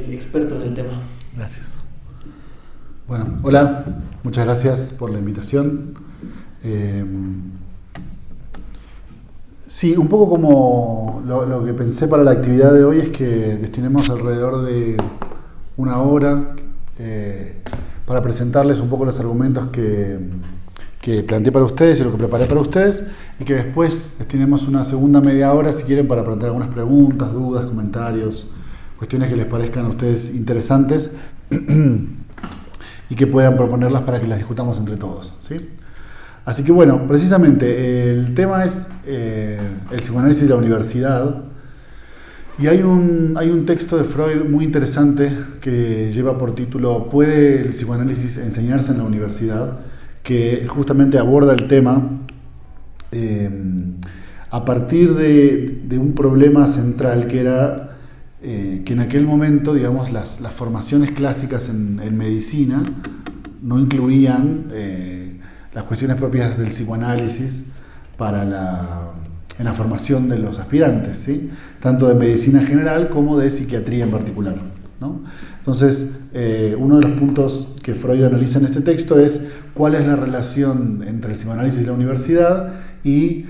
experto en el tema. Gracias. Bueno, hola, muchas gracias por la invitación. Sí, un poco como lo que pensé para la actividad de hoy es que destinemos alrededor de una hora para presentarles un poco los argumentos que planteé para ustedes y lo que preparé para ustedes, y que después destinemos una segunda media hora, si quieren, para plantear algunas preguntas, dudas, comentarios, cuestiones que les parezcan a ustedes interesantes y que puedan proponerlas para que las discutamos entre todos, ¿sí? Así que bueno, precisamente el tema es el psicoanálisis de la universidad, y hay un texto de Freud muy interesante que lleva por título ¿Puede el psicoanálisis enseñarse en la universidad?, que justamente aborda el tema a partir de un problema central que era que en aquel momento, digamos, las formaciones clásicas en medicina no incluían las cuestiones propias del psicoanálisis en la formación de los aspirantes, ¿sí? Tanto de medicina general como de psiquiatría en particular, ¿no? Entonces, uno de los puntos que Freud analiza en este texto es cuál es la relación entre el psicoanálisis y la universidad, y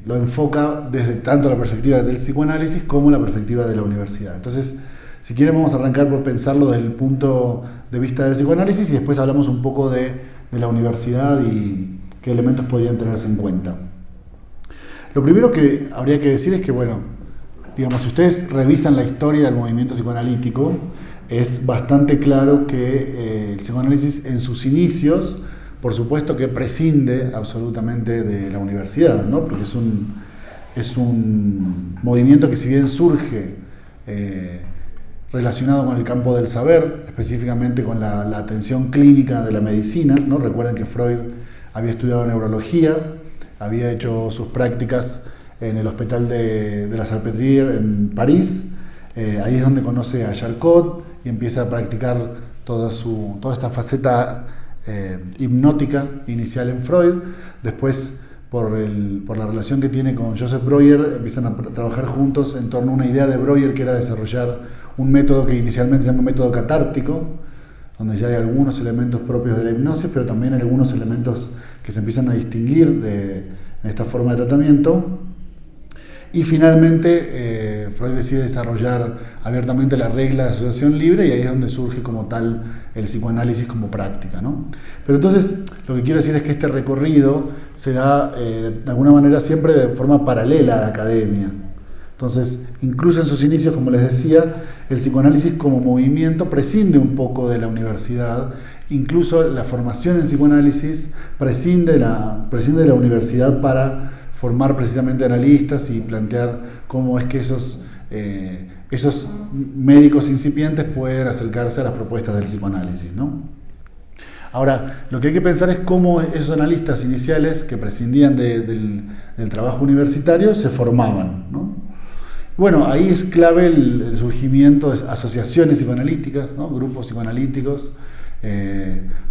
lo enfoca desde tanto la perspectiva del psicoanálisis como la perspectiva de la universidad. Entonces, si quieren, vamos a arrancar por pensarlo desde el punto de vista del psicoanálisis y después hablamos un poco de la universidad y qué elementos podrían tenerse en cuenta. Lo primero que habría que decir es que, bueno, digamos, si ustedes revisan la historia del movimiento psicoanalítico, es bastante claro que el psicoanálisis en sus inicios, por supuesto que prescinde absolutamente de la universidad, ¿no? Porque es un movimiento que, si bien surge relacionado con el campo del saber, específicamente con la atención clínica de la medicina, ¿no? Recuerden que Freud había estudiado neurología, había hecho sus prácticas en el Hospital de la Salpêtrière en París. Ahí es donde conoce a Charcot y empieza a practicar toda esta faceta hipnótica inicial en Freud. Después, por la relación que tiene con Joseph Breuer, empiezan a trabajar juntos en torno a una idea de Breuer, que era desarrollar un método que inicialmente se llama método catártico, donde ya hay algunos elementos propios de la hipnosis, pero también algunos elementos que se empiezan a distinguir de esta forma de tratamiento. Y finalmente Freud decide desarrollar abiertamente la regla de asociación libre, y ahí es donde surge como tal el psicoanálisis como práctica, ¿no? Pero entonces lo que quiero decir es que este recorrido se da de alguna manera siempre de forma paralela a la academia. Entonces, incluso en sus inicios, como les decía, el psicoanálisis como movimiento prescinde un poco de la universidad. Incluso la formación en psicoanálisis prescinde de la universidad para formar precisamente analistas y plantear cómo es que esos médicos incipientes pueden acercarse a las propuestas del psicoanálisis, ¿no? Ahora, lo que hay que pensar es cómo esos analistas iniciales que prescindían del trabajo universitario se formaban, ¿no? Bueno, ahí es clave el surgimiento de asociaciones psicoanalíticas, ¿no? Grupos psicoanalíticos.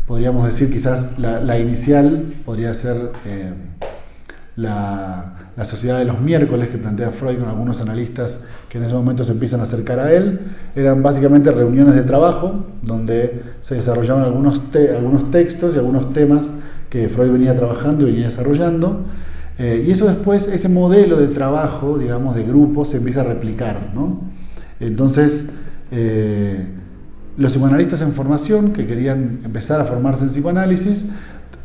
Podríamos decir, quizás la inicial podría ser la Sociedad de los Miércoles, que plantea Freud con algunos analistas que en ese momento se empiezan a acercar a él. Eran básicamente reuniones de trabajo donde se desarrollaban algunos textos y algunos temas que Freud venía trabajando y venía desarrollando. Y eso después, ese modelo de trabajo, digamos, de grupo, se empieza a replicar, ¿no? Entonces, los psicoanalistas en formación, que querían empezar a formarse en psicoanálisis,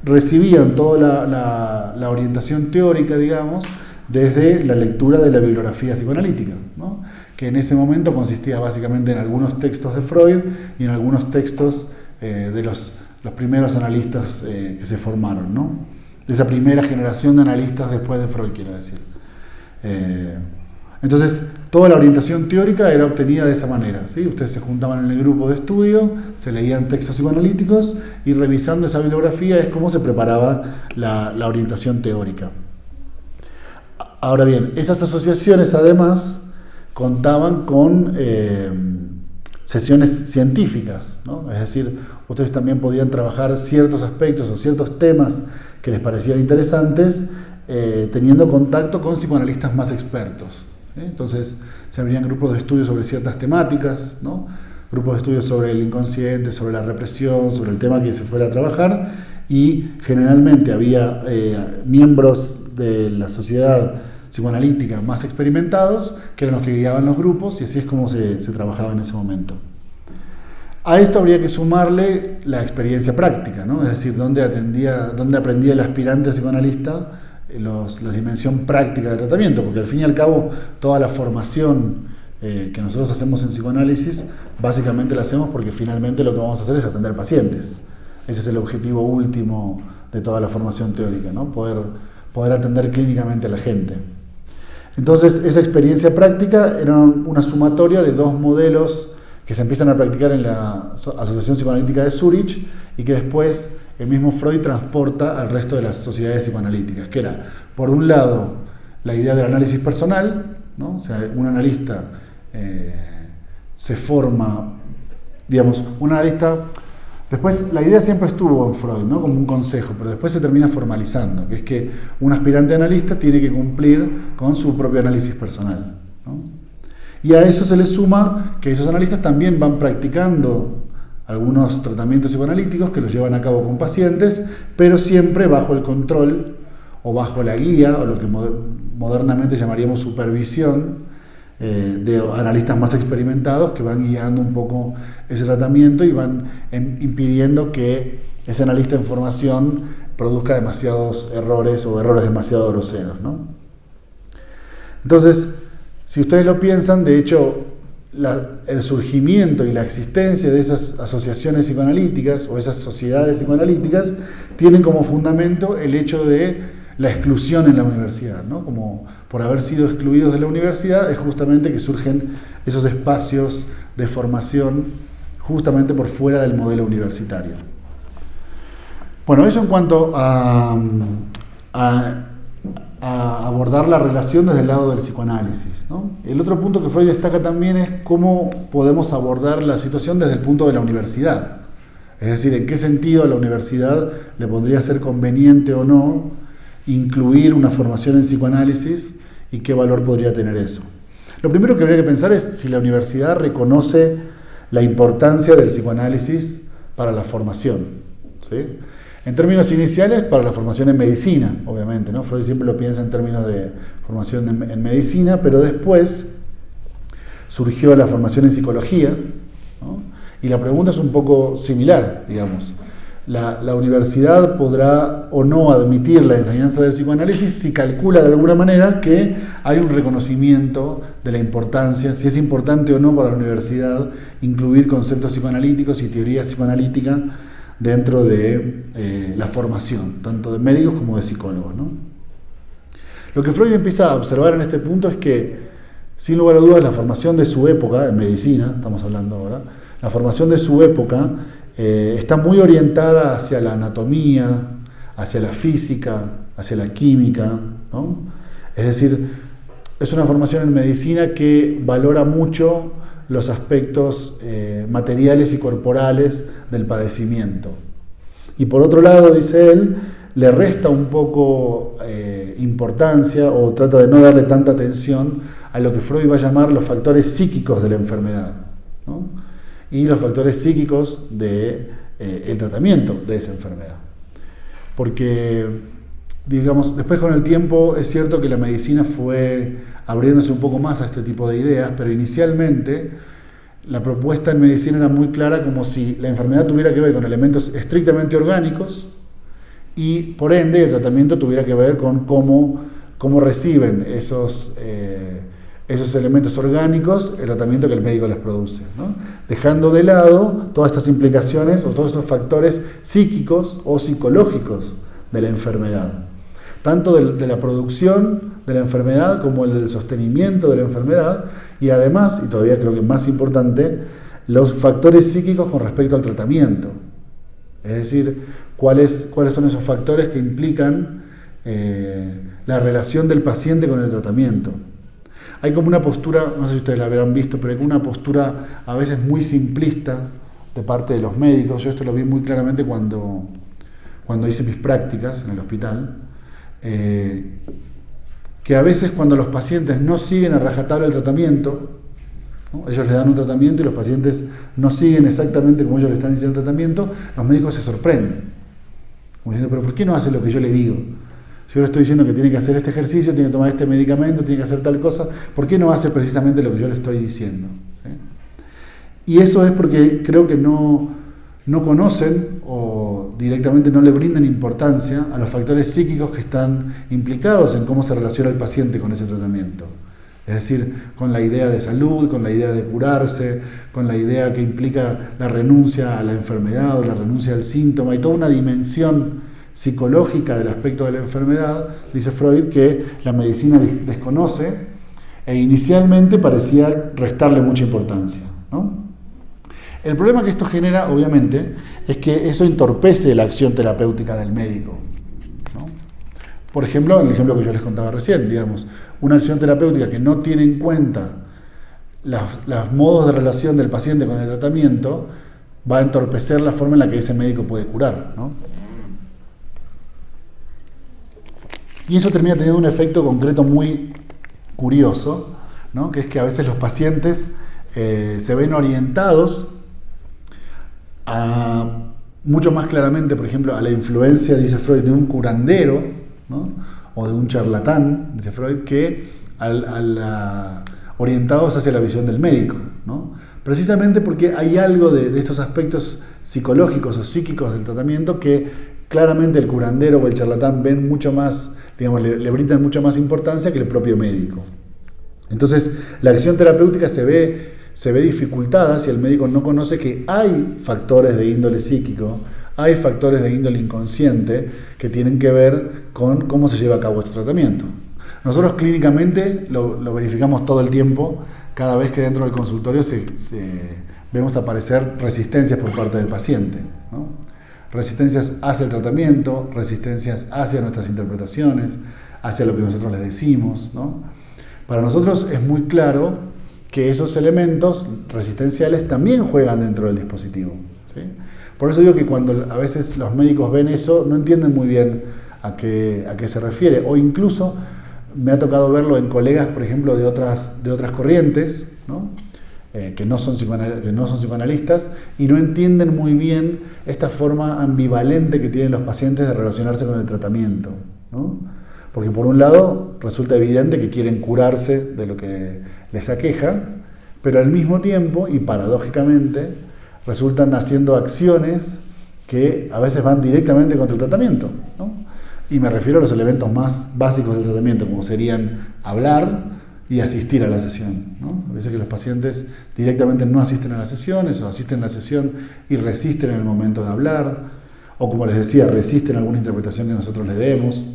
recibían toda la orientación teórica, digamos, desde la lectura de la bibliografía psicoanalítica, ¿no? Que en ese momento consistía básicamente en algunos textos de Freud y en algunos textos de los primeros analistas que se formaron, ¿no? De esa primera generación de analistas después de Freud, quiero decir. Entonces, toda la orientación teórica era obtenida de esa manera, ¿sí? Ustedes se juntaban en el grupo de estudio, se leían textos psicoanalíticos, y revisando esa bibliografía es cómo se preparaba la orientación teórica. Ahora bien, esas asociaciones además contaban con sesiones científicas, ¿no? Es decir, ustedes también podían trabajar ciertos aspectos o ciertos temas que les parecían interesantes, teniendo contacto con psicoanalistas más expertos, ¿sí? Entonces, se abrían grupos de estudio sobre ciertas temáticas, ¿no? Grupos de estudio sobre el inconsciente, sobre la represión, sobre el tema que se fuera a trabajar, y generalmente había miembros de la sociedad psicoanalítica más experimentados, que eran los que guiaban los grupos, y así es como se trabajaba en ese momento. A esto habría que sumarle la experiencia práctica, ¿no? Es decir, dónde aprendía el aspirante psicoanalista la dimensión práctica del tratamiento, porque al fin y al cabo toda la formación que nosotros hacemos en psicoanálisis, básicamente la hacemos porque finalmente lo que vamos a hacer es atender pacientes. Ese es el objetivo último de toda la formación teórica, ¿no? Poder atender clínicamente a la gente. Entonces, esa experiencia práctica era una sumatoria de dos modelos que se empiezan a practicar en la Asociación Psicoanalítica de Zúrich y que después el mismo Freud transporta al resto de las sociedades psicoanalíticas, que era, por un lado, la idea del análisis personal, ¿no? O sea, un analista se forma, digamos, un analista. Después, la idea siempre estuvo en Freud, ¿no? Como un consejo, pero después se termina formalizando, que es que un aspirante analista tiene que cumplir con su propio análisis personal, ¿no? Y a eso se le suma que esos analistas también van practicando algunos tratamientos psicoanalíticos que los llevan a cabo con pacientes, pero siempre bajo el control o bajo la guía, o lo que modernamente llamaríamos supervisión, de analistas más experimentados que van guiando un poco ese tratamiento y van impidiendo que ese analista en formación produzca demasiados errores o errores demasiado groseros, ¿no? Entonces, si ustedes lo piensan, de hecho, el surgimiento y la existencia de esas asociaciones psicoanalíticas o esas sociedades psicoanalíticas tienen como fundamento el hecho de la exclusión en la universidad, ¿no? Como por haber sido excluidos de la universidad es justamente que surgen esos espacios de formación justamente por fuera del modelo universitario. Bueno, eso en cuanto a abordar la relación desde el lado del psicoanálisis, ¿no? El otro punto que Freud destaca también es cómo podemos abordar la situación desde el punto de la universidad. Es decir, en qué sentido a la universidad le podría ser conveniente o no incluir una formación en psicoanálisis y qué valor podría tener eso. Lo primero que habría que pensar es si la universidad reconoce la importancia del psicoanálisis para la formación, ¿sí? En términos iniciales, para la formación en medicina, obviamente, ¿no? Freud siempre lo piensa en términos de formación en medicina, pero después surgió la formación en psicología, ¿no? Y la pregunta es un poco similar, digamos. La universidad podrá o no admitir la enseñanza del psicoanálisis si calcula de alguna manera que hay un reconocimiento de la importancia, si es importante o no para la universidad incluir conceptos psicoanalíticos y teoría psicoanalítica dentro de la formación, tanto de médicos como de psicólogos, ¿no? Lo que Freud empieza a observar en este punto es que, sin lugar a dudas, la formación de su época, en medicina, estamos hablando ahora, la formación de su época está muy orientada hacia la anatomía, hacia la física, hacia la química, ¿no? Es decir, es una formación en medicina que valora mucho los aspectos materiales y corporales del padecimiento. Y por otro lado, dice él, le resta un poco importancia o trata de no darle tanta atención a lo que Freud va a llamar los factores psíquicos de la enfermedad, ¿no? Y los factores psíquicos del tratamiento de esa enfermedad. Porque, digamos, después con el tiempo es cierto que la medicina fue abriéndose un poco más a este tipo de ideas, pero inicialmente la propuesta en medicina era muy clara, como si la enfermedad tuviera que ver con elementos estrictamente orgánicos y por ende el tratamiento tuviera que ver con cómo reciben esos elementos orgánicos el tratamiento que el médico les produce, ¿no? Dejando de lado todas estas implicaciones o todos estos factores psíquicos o psicológicos de la enfermedad, tanto de la producción de la enfermedad como el del sostenimiento de la enfermedad y además, y todavía creo que más importante, los factores psíquicos con respecto al tratamiento. Es decir, cuáles son esos factores que implican la relación del paciente con el tratamiento. Hay como una postura, no sé si ustedes la habrán visto, pero hay como una postura a veces muy simplista de parte de los médicos. Yo esto lo vi muy claramente cuando hice mis prácticas en el hospital, que a veces cuando los pacientes no siguen a rajatabla el tratamiento, ¿no? Ellos le dan un tratamiento y los pacientes no siguen exactamente como ellos le están diciendo el tratamiento, los médicos se sorprenden. Como diciendo, pero ¿por qué no hace lo que yo le digo? Si yo le estoy diciendo que tiene que hacer este ejercicio, tiene que tomar este medicamento, tiene que hacer tal cosa, ¿por qué no hace precisamente lo que yo le estoy diciendo? ¿Sí? Y eso es porque creo que no conocen o directamente no le brindan importancia a los factores psíquicos que están implicados en cómo se relaciona el paciente con ese tratamiento. Es decir, con la idea de salud, con la idea de curarse, con la idea que implica la renuncia a la enfermedad o la renuncia al síntoma y toda una dimensión psicológica del aspecto de la enfermedad, dice Freud, que la medicina desconoce e inicialmente parecía restarle mucha importancia, ¿no? El problema que esto genera, obviamente, es que eso entorpece la acción terapéutica del médico, ¿no? Por ejemplo, el ejemplo que yo les contaba recién, digamos, una acción terapéutica que no tiene en cuenta los modos de relación del paciente con el tratamiento va a entorpecer la forma en la que ese médico puede curar, ¿no? Y eso termina teniendo un efecto concreto muy curioso, ¿no? Que es que a veces los pacientes se ven orientados mucho más claramente, por ejemplo, a la influencia, dice Freud, de un curandero, ¿no? O de un charlatán, dice Freud, que orientados hacia la visión del médico, ¿no? Precisamente porque hay algo de estos aspectos psicológicos o psíquicos del tratamiento que claramente el curandero o el charlatán ven mucho más, digamos, le brindan mucha más importancia que el propio médico. Entonces, la acción terapéutica se ve dificultada si el médico no conoce que hay factores de índole psíquico, hay factores de índole inconsciente que tienen que ver con cómo se lleva a cabo este tratamiento. Nosotros clínicamente lo verificamos todo el tiempo, cada vez que dentro del consultorio vemos aparecer resistencias por parte del paciente, ¿no? Resistencias hacia el tratamiento, resistencias hacia nuestras interpretaciones, hacia lo que nosotros les decimos, ¿no? Para nosotros es muy claro que esos elementos resistenciales también juegan dentro del dispositivo, ¿sí? Por eso digo que cuando a veces los médicos ven eso, no entienden muy bien a qué se refiere, o incluso me ha tocado verlo en colegas, por ejemplo, de otras corrientes, ¿no? Que no son psicoanalistas y no entienden muy bien esta forma ambivalente que tienen los pacientes de relacionarse con el tratamiento, ¿no? Porque por un lado resulta evidente que quieren curarse de lo que les aqueja, pero al mismo tiempo y paradójicamente resultan haciendo acciones que a veces van directamente contra el tratamiento, ¿no? Y me refiero a los elementos más básicos del tratamiento, como serían hablar y asistir a la sesión, ¿no? A veces que los pacientes directamente no asisten a las sesiones o asisten a la sesión y resisten en el momento de hablar, o como les decía, resisten alguna interpretación que nosotros les demos.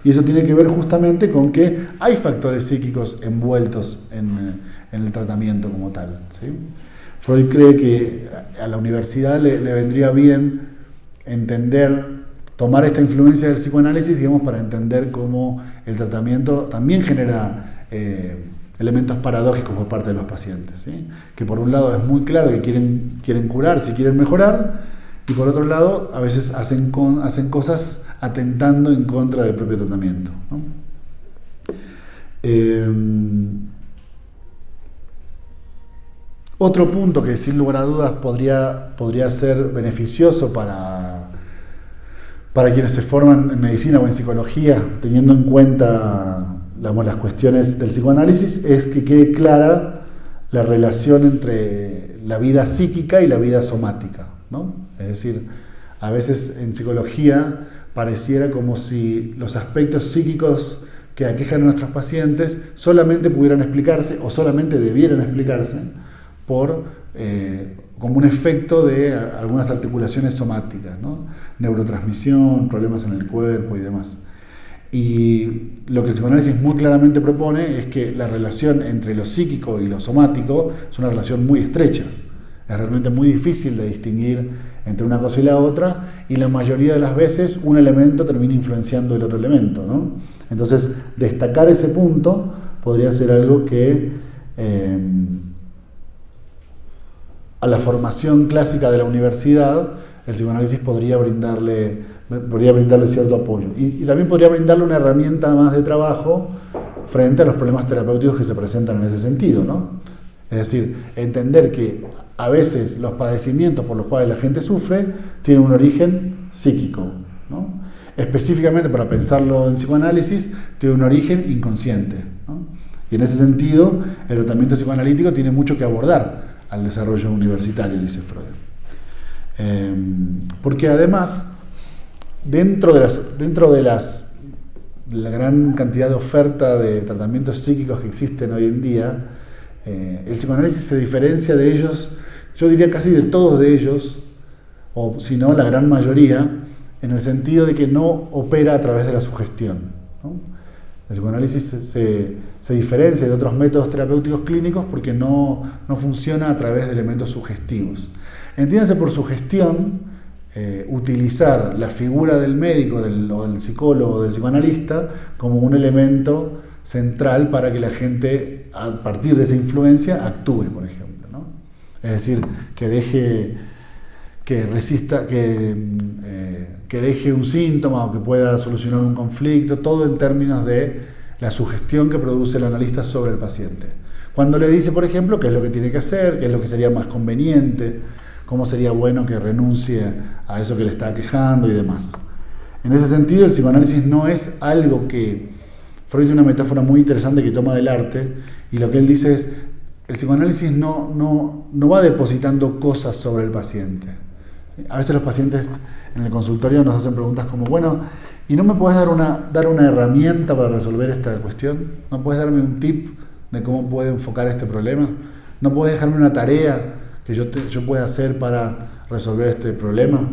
Y eso tiene que ver justamente con que hay factores psíquicos envueltos en el tratamiento como tal, ¿sí? Freud cree que a la universidad le vendría bien tomar esta influencia del psicoanálisis, digamos, para entender cómo el tratamiento también genera elementos paradójicos por parte de los pacientes, ¿sí? Que por un lado es muy claro que quieren curarse y quieren mejorar, y por otro lado a veces hacen cosas atentando en contra del propio tratamiento, ¿no? Otro punto que sin lugar a dudas podría ser beneficioso para quienes se forman en medicina o en psicología, teniendo en cuenta, digamos, las cuestiones del psicoanálisis, es que quede clara la relación entre la vida psíquica y la vida somática, ¿no? Es decir, a veces en psicología pareciera como si los aspectos psíquicos que aquejan a nuestros pacientes solamente pudieran explicarse o solamente debieran explicarse como un efecto de algunas articulaciones somáticas, ¿no? Neurotransmisión, problemas en el cuerpo y demás. Y lo que el psicoanálisis muy claramente propone es que la relación entre lo psíquico y lo somático es una relación muy estrecha. Es realmente muy difícil de distinguir entre una cosa y la otra, y la mayoría de las veces un elemento termina influenciando el otro elemento, ¿no? Entonces, destacar ese punto podría ser algo que a la formación clásica de la universidad el psicoanálisis podría brindarle cierto apoyo. Y también podría brindarle una herramienta más de trabajo frente a los problemas terapéuticos que se presentan en ese sentido, ¿no? Es decir, entender que a veces los padecimientos por los cuales la gente sufre tienen un origen psíquico, ¿no? Específicamente, para pensarlo en psicoanálisis, tiene un origen inconsciente, ¿no? Y en ese sentido, el tratamiento psicoanalítico tiene mucho que abordar al desarrollo universitario, dice Freud. Porque además, dentro de la gran cantidad de oferta de tratamientos psíquicos que existen hoy en día, el psicoanálisis se diferencia de ellos, yo diría casi de todos de ellos, o si no la gran mayoría, en el sentido de que no opera a través de la sugestión, ¿no? El psicoanálisis se diferencia de otros métodos terapéuticos clínicos porque no funciona a través de elementos sugestivos. Entiéndase por sugestión utilizar la figura del médico, o del psicólogo, del psicoanalista, como un elemento central para que la gente, a partir de esa influencia, actúe, por ejemplo, ¿no? Es decir, que deje un síntoma o que pueda solucionar un conflicto, todo en términos de la sugestión que produce el analista sobre el paciente. Cuando le dice, por ejemplo, qué es lo que tiene que hacer, qué es lo que sería más conveniente, cómo sería bueno que renuncie a eso que le está quejando y demás. En ese sentido, el psicoanálisis no es algo que... Freud tiene una metáfora muy interesante que toma del arte, y lo que él dice es, el psicoanálisis no va depositando cosas sobre el paciente. A veces los pacientes en el consultorio nos hacen preguntas como, bueno, ¿y no me puedes dar una herramienta para resolver esta cuestión? ¿No puedes darme un tip de cómo puedo enfocar este problema? ¿No puedes dejarme una tarea que yo pueda hacer para resolver este problema?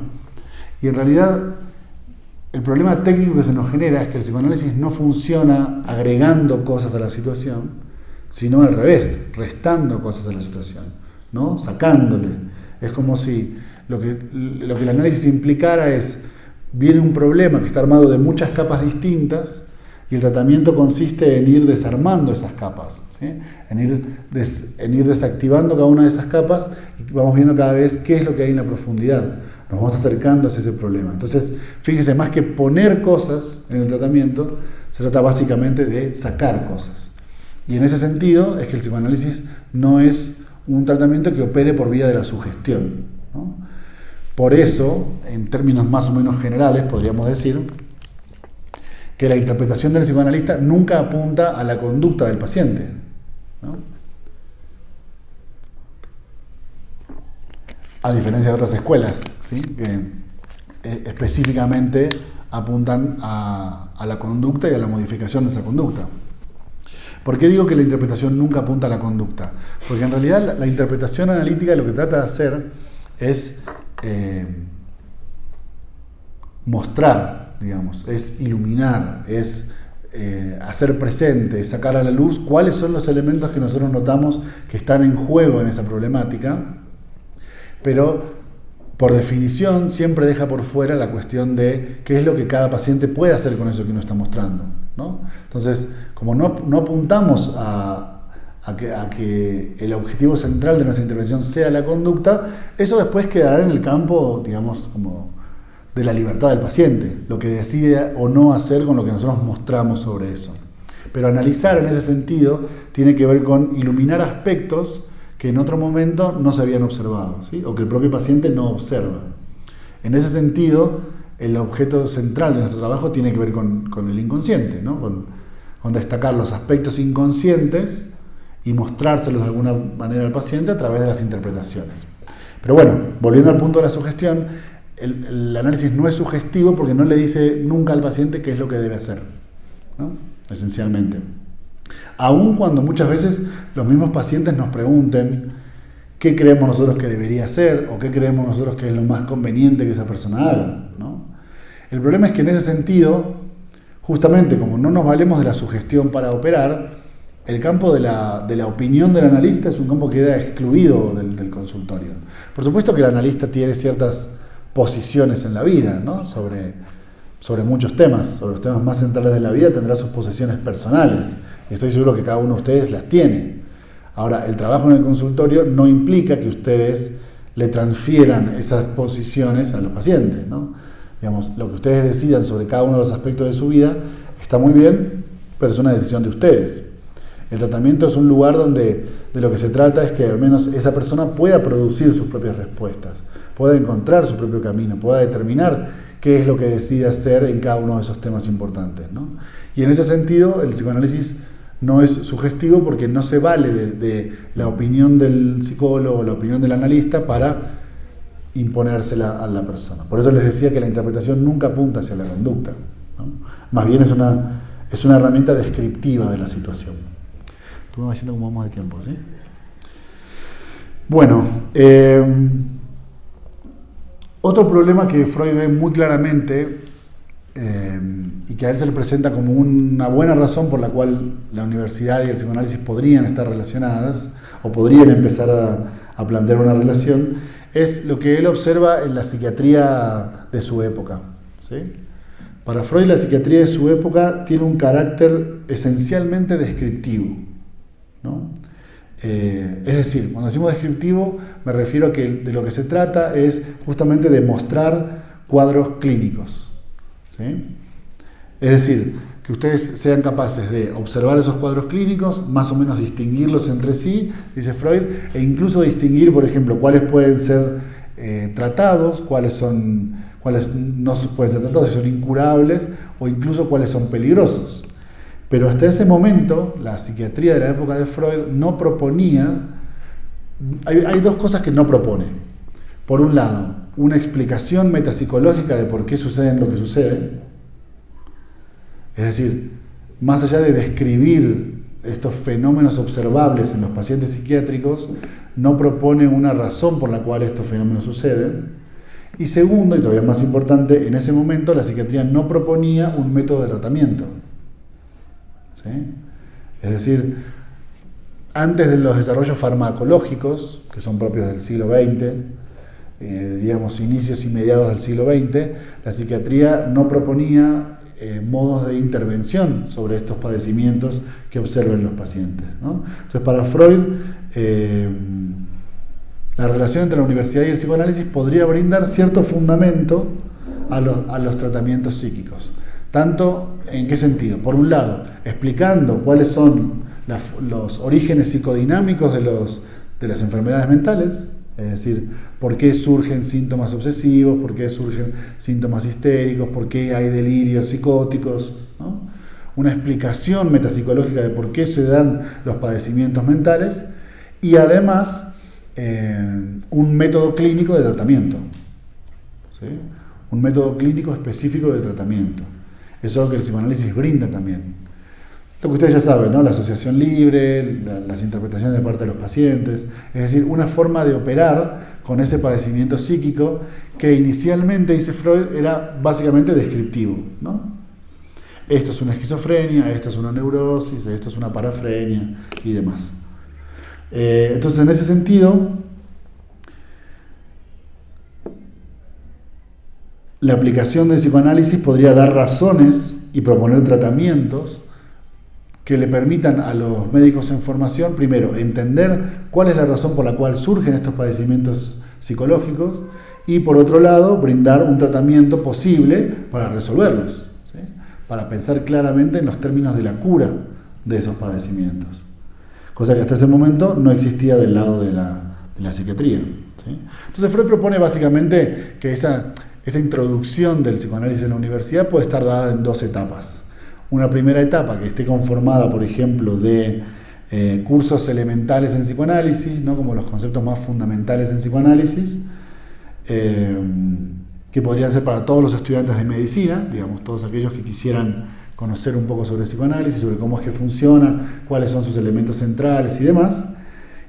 Y en realidad, el problema técnico que se nos genera es que el psicoanálisis no funciona agregando cosas a la situación, sino al revés, restando cosas a la situación, ¿no? Sacándole. Es como si lo que el análisis implicara es, viene un problema que está armado de muchas capas distintas, y el tratamiento consiste en ir desarmando esas capas, ¿sí? En ir desactivando cada una de esas capas, y vamos viendo cada vez qué es lo que hay en la profundidad. Nos vamos acercando hacia ese problema. Entonces, fíjese, más que poner cosas en el tratamiento, se trata básicamente de sacar cosas. Y en ese sentido es que el psicoanálisis no es un tratamiento que opere por vía de la sugestión, ¿no? Por eso, en términos más o menos generales, podríamos decir que la interpretación del psicoanalista nunca apunta a la conducta del paciente, ¿no? A diferencia de otras escuelas, ¿sí? Que específicamente apuntan a la conducta y a la modificación de esa conducta. ¿Por qué digo que la interpretación nunca apunta a la conducta? Porque en realidad la interpretación analítica lo que trata de hacer es mostrar, digamos, es iluminar, es hacer presente, es sacar a la luz cuáles son los elementos que nosotros notamos que están en juego en esa problemática, pero por definición siempre deja por fuera la cuestión de qué es lo que cada paciente puede hacer con eso que uno está mostrando, ¿no? Entonces, como no apuntamos a que el objetivo central de nuestra intervención sea la conducta, eso después quedará en el campo, digamos, como de la libertad del paciente, lo que decide o no hacer con lo que nosotros mostramos sobre eso. Pero analizar en ese sentido tiene que ver con iluminar aspectos que en otro momento no se habían observado, ¿sí? O que el propio paciente no observa. En ese sentido, el objeto central de nuestro trabajo tiene que ver con el inconsciente, ¿no? Con destacar los aspectos inconscientes y mostrárselos de alguna manera al paciente a través de las interpretaciones. Pero bueno, volviendo al punto de la sugestión, el análisis no es sugestivo porque no le dice nunca al paciente qué es lo que debe hacer, ¿no? Esencialmente. Aun cuando muchas veces los mismos pacientes nos pregunten qué creemos nosotros que debería hacer o qué creemos nosotros que es lo más conveniente que esa persona haga, ¿no? El problema es que en ese sentido, justamente como no nos valemos de la sugestión para operar, el campo de la opinión del analista es un campo que queda excluido del consultorio. Por supuesto que el analista tiene ciertas posiciones en la vida, ¿no? Sobre muchos temas, sobre los temas más centrales de la vida tendrá sus posiciones personales, y estoy seguro que cada uno de ustedes las tiene. Ahora, el trabajo en el consultorio no implica que ustedes le transfieran esas posiciones a los pacientes, ¿no? Digamos, lo que ustedes decidan sobre cada uno de los aspectos de su vida está muy bien, pero es una decisión de ustedes. El tratamiento es un lugar donde de lo que se trata es que al menos esa persona pueda producir sus propias respuestas, pueda encontrar su propio camino, pueda determinar qué es lo que decide hacer en cada uno de esos temas importantes, ¿no? Y en ese sentido, el psicoanálisis no es sugestivo porque no se vale de la opinión del psicólogo o la opinión del analista para imponérsela a la persona. Por eso les decía que la interpretación nunca apunta hacia la conducta, ¿no? Más bien es una herramienta descriptiva de la situación. Tú me vas diciendo cómo vamos de tiempo, ¿sí? Bueno, otro problema que Freud ve muy claramente y que a él se le presenta como una buena razón por la cual la universidad y el psicoanálisis podrían estar relacionadas o podrían empezar a plantear una relación, es lo que él observa en la psiquiatría de su época, ¿sí? Para Freud, la psiquiatría de su época tiene un carácter esencialmente descriptivo, ¿no? Es decir, cuando decimos descriptivo, me refiero a que de lo que se trata es justamente de mostrar cuadros clínicos, ¿sí? Es decir, que ustedes sean capaces de observar esos cuadros clínicos, más o menos distinguirlos entre sí, dice Freud, e incluso distinguir, por ejemplo, cuáles pueden ser tratados, cuáles no pueden ser tratados, si son incurables, o incluso cuáles son peligrosos. Pero hasta ese momento, la psiquiatría de la época de Freud no proponía, hay dos cosas que no propone. Por un lado, una explicación metapsicológica de por qué sucede lo que sucede. Es decir, más allá de describir estos fenómenos observables en los pacientes psiquiátricos, no propone una razón por la cual estos fenómenos suceden. Y segundo, y todavía más importante, en ese momento la psiquiatría no proponía un método de tratamiento, ¿sí? Es decir, antes de los desarrollos farmacológicos, que son propios del siglo XX, digamos inicios y mediados del siglo XX, la psiquiatría no proponía modos de intervención sobre estos padecimientos que observen los pacientes, ¿no? Entonces, para Freud, la relación entre la universidad y el psicoanálisis podría brindar cierto fundamento a los tratamientos psíquicos. Tanto, ¿en qué sentido? Por un lado, explicando cuáles son los orígenes psicodinámicos de las enfermedades mentales, es decir, por qué surgen síntomas obsesivos, por qué surgen síntomas histéricos, por qué hay delirios psicóticos, ¿no? Una explicación metapsicológica de por qué se dan los padecimientos mentales y además un método clínico de tratamiento, ¿sí? Un método clínico específico de tratamiento. Eso es algo que el psicoanálisis brinda también. Lo que ustedes ya saben, ¿no? La asociación libre, las interpretaciones de parte de los pacientes, es decir, una forma de operar con ese padecimiento psíquico que inicialmente, dice Freud, era básicamente descriptivo, ¿no? Esto es una esquizofrenia, esto es una neurosis, esto es una parafrenia y demás. Entonces, en ese sentido, la aplicación del psicoanálisis podría dar razones y proponer tratamientos que le permitan a los médicos en formación, primero, entender cuál es la razón por la cual surgen estos padecimientos psicológicos y, por otro lado, brindar un tratamiento posible para resolverlos, ¿sí? Para pensar claramente en los términos de la cura de esos padecimientos, cosa que hasta ese momento no existía del lado de la psiquiatría, ¿sí? Entonces Freud propone básicamente que esa introducción del psicoanálisis en la universidad puede estar dada en dos etapas. Una primera etapa que esté conformada, por ejemplo, de cursos elementales en psicoanálisis, ¿no? Como los conceptos más fundamentales en psicoanálisis, que podrían ser para todos los estudiantes de medicina, digamos, todos aquellos que quisieran conocer un poco sobre psicoanálisis, sobre cómo es que funciona, cuáles son sus elementos centrales y demás.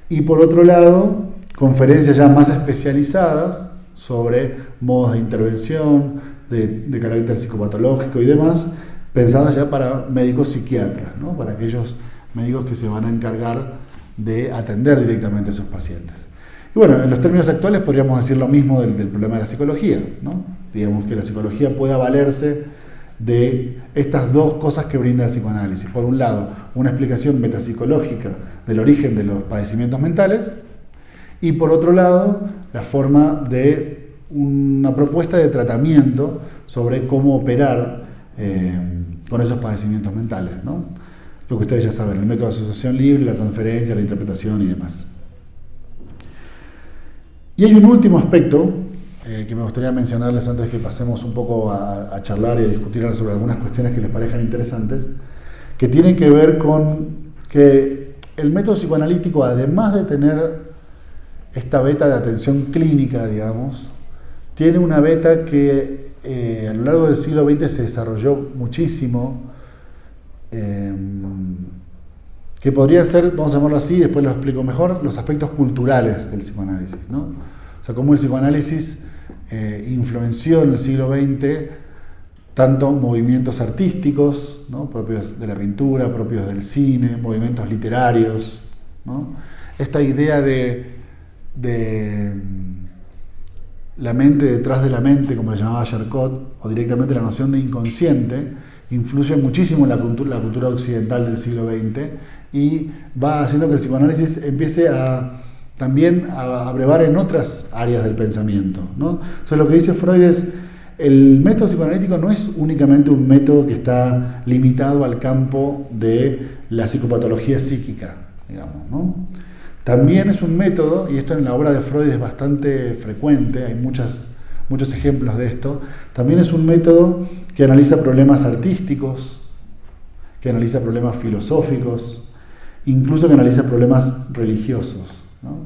Y por otro lado, conferencias ya más especializadas sobre modos de intervención, de carácter psicopatológico y demás, pensadas ya para médicos psiquiatras, ¿no? Para aquellos médicos que se van a encargar de atender directamente a esos pacientes. Y bueno, en los términos actuales podríamos decir lo mismo del problema de la psicología, ¿no? Digamos que la psicología pueda valerse de estas dos cosas que brinda el psicoanálisis. Por un lado, una explicación metapsicológica del origen de los padecimientos mentales y por otro lado, la forma de una propuesta de tratamiento sobre cómo operar con esos padecimientos mentales, ¿no? lo que ustedes ya saben, el método de asociación libre, la transferencia, la interpretación y demás. Y hay un último aspecto que me gustaría mencionarles antes de que pasemos un poco a charlar y a discutir sobre algunas cuestiones que les parezcan interesantes, que tienen que ver con que el método psicoanalítico, además de tener esta beta de atención clínica, digamos, tiene una beta que a lo largo del siglo XX se desarrolló muchísimo, que podría ser, vamos a llamarlo así, después lo explico mejor, los aspectos culturales del psicoanálisis, ¿no? O sea, cómo el psicoanálisis influenció en el siglo XX tanto movimientos artísticos, ¿no? Propios de la pintura, propios del cine, movimientos literarios, ¿no? Esta idea de la mente detrás de la mente, como le llamaba Charcot, o directamente la noción de inconsciente, influye muchísimo en la cultura occidental del siglo XX y va haciendo que el psicoanálisis empiece también a brevar en otras áreas del pensamiento, ¿no? Entonces lo que dice Freud es, el método psicoanalítico no es únicamente un método que está limitado al campo de la psicopatología psíquica, digamos, ¿no? También es un método, y esto en la obra de Freud es bastante frecuente, hay muchos ejemplos de esto, también es un método que analiza problemas artísticos, que analiza problemas filosóficos, incluso que analiza problemas religiosos, ¿no?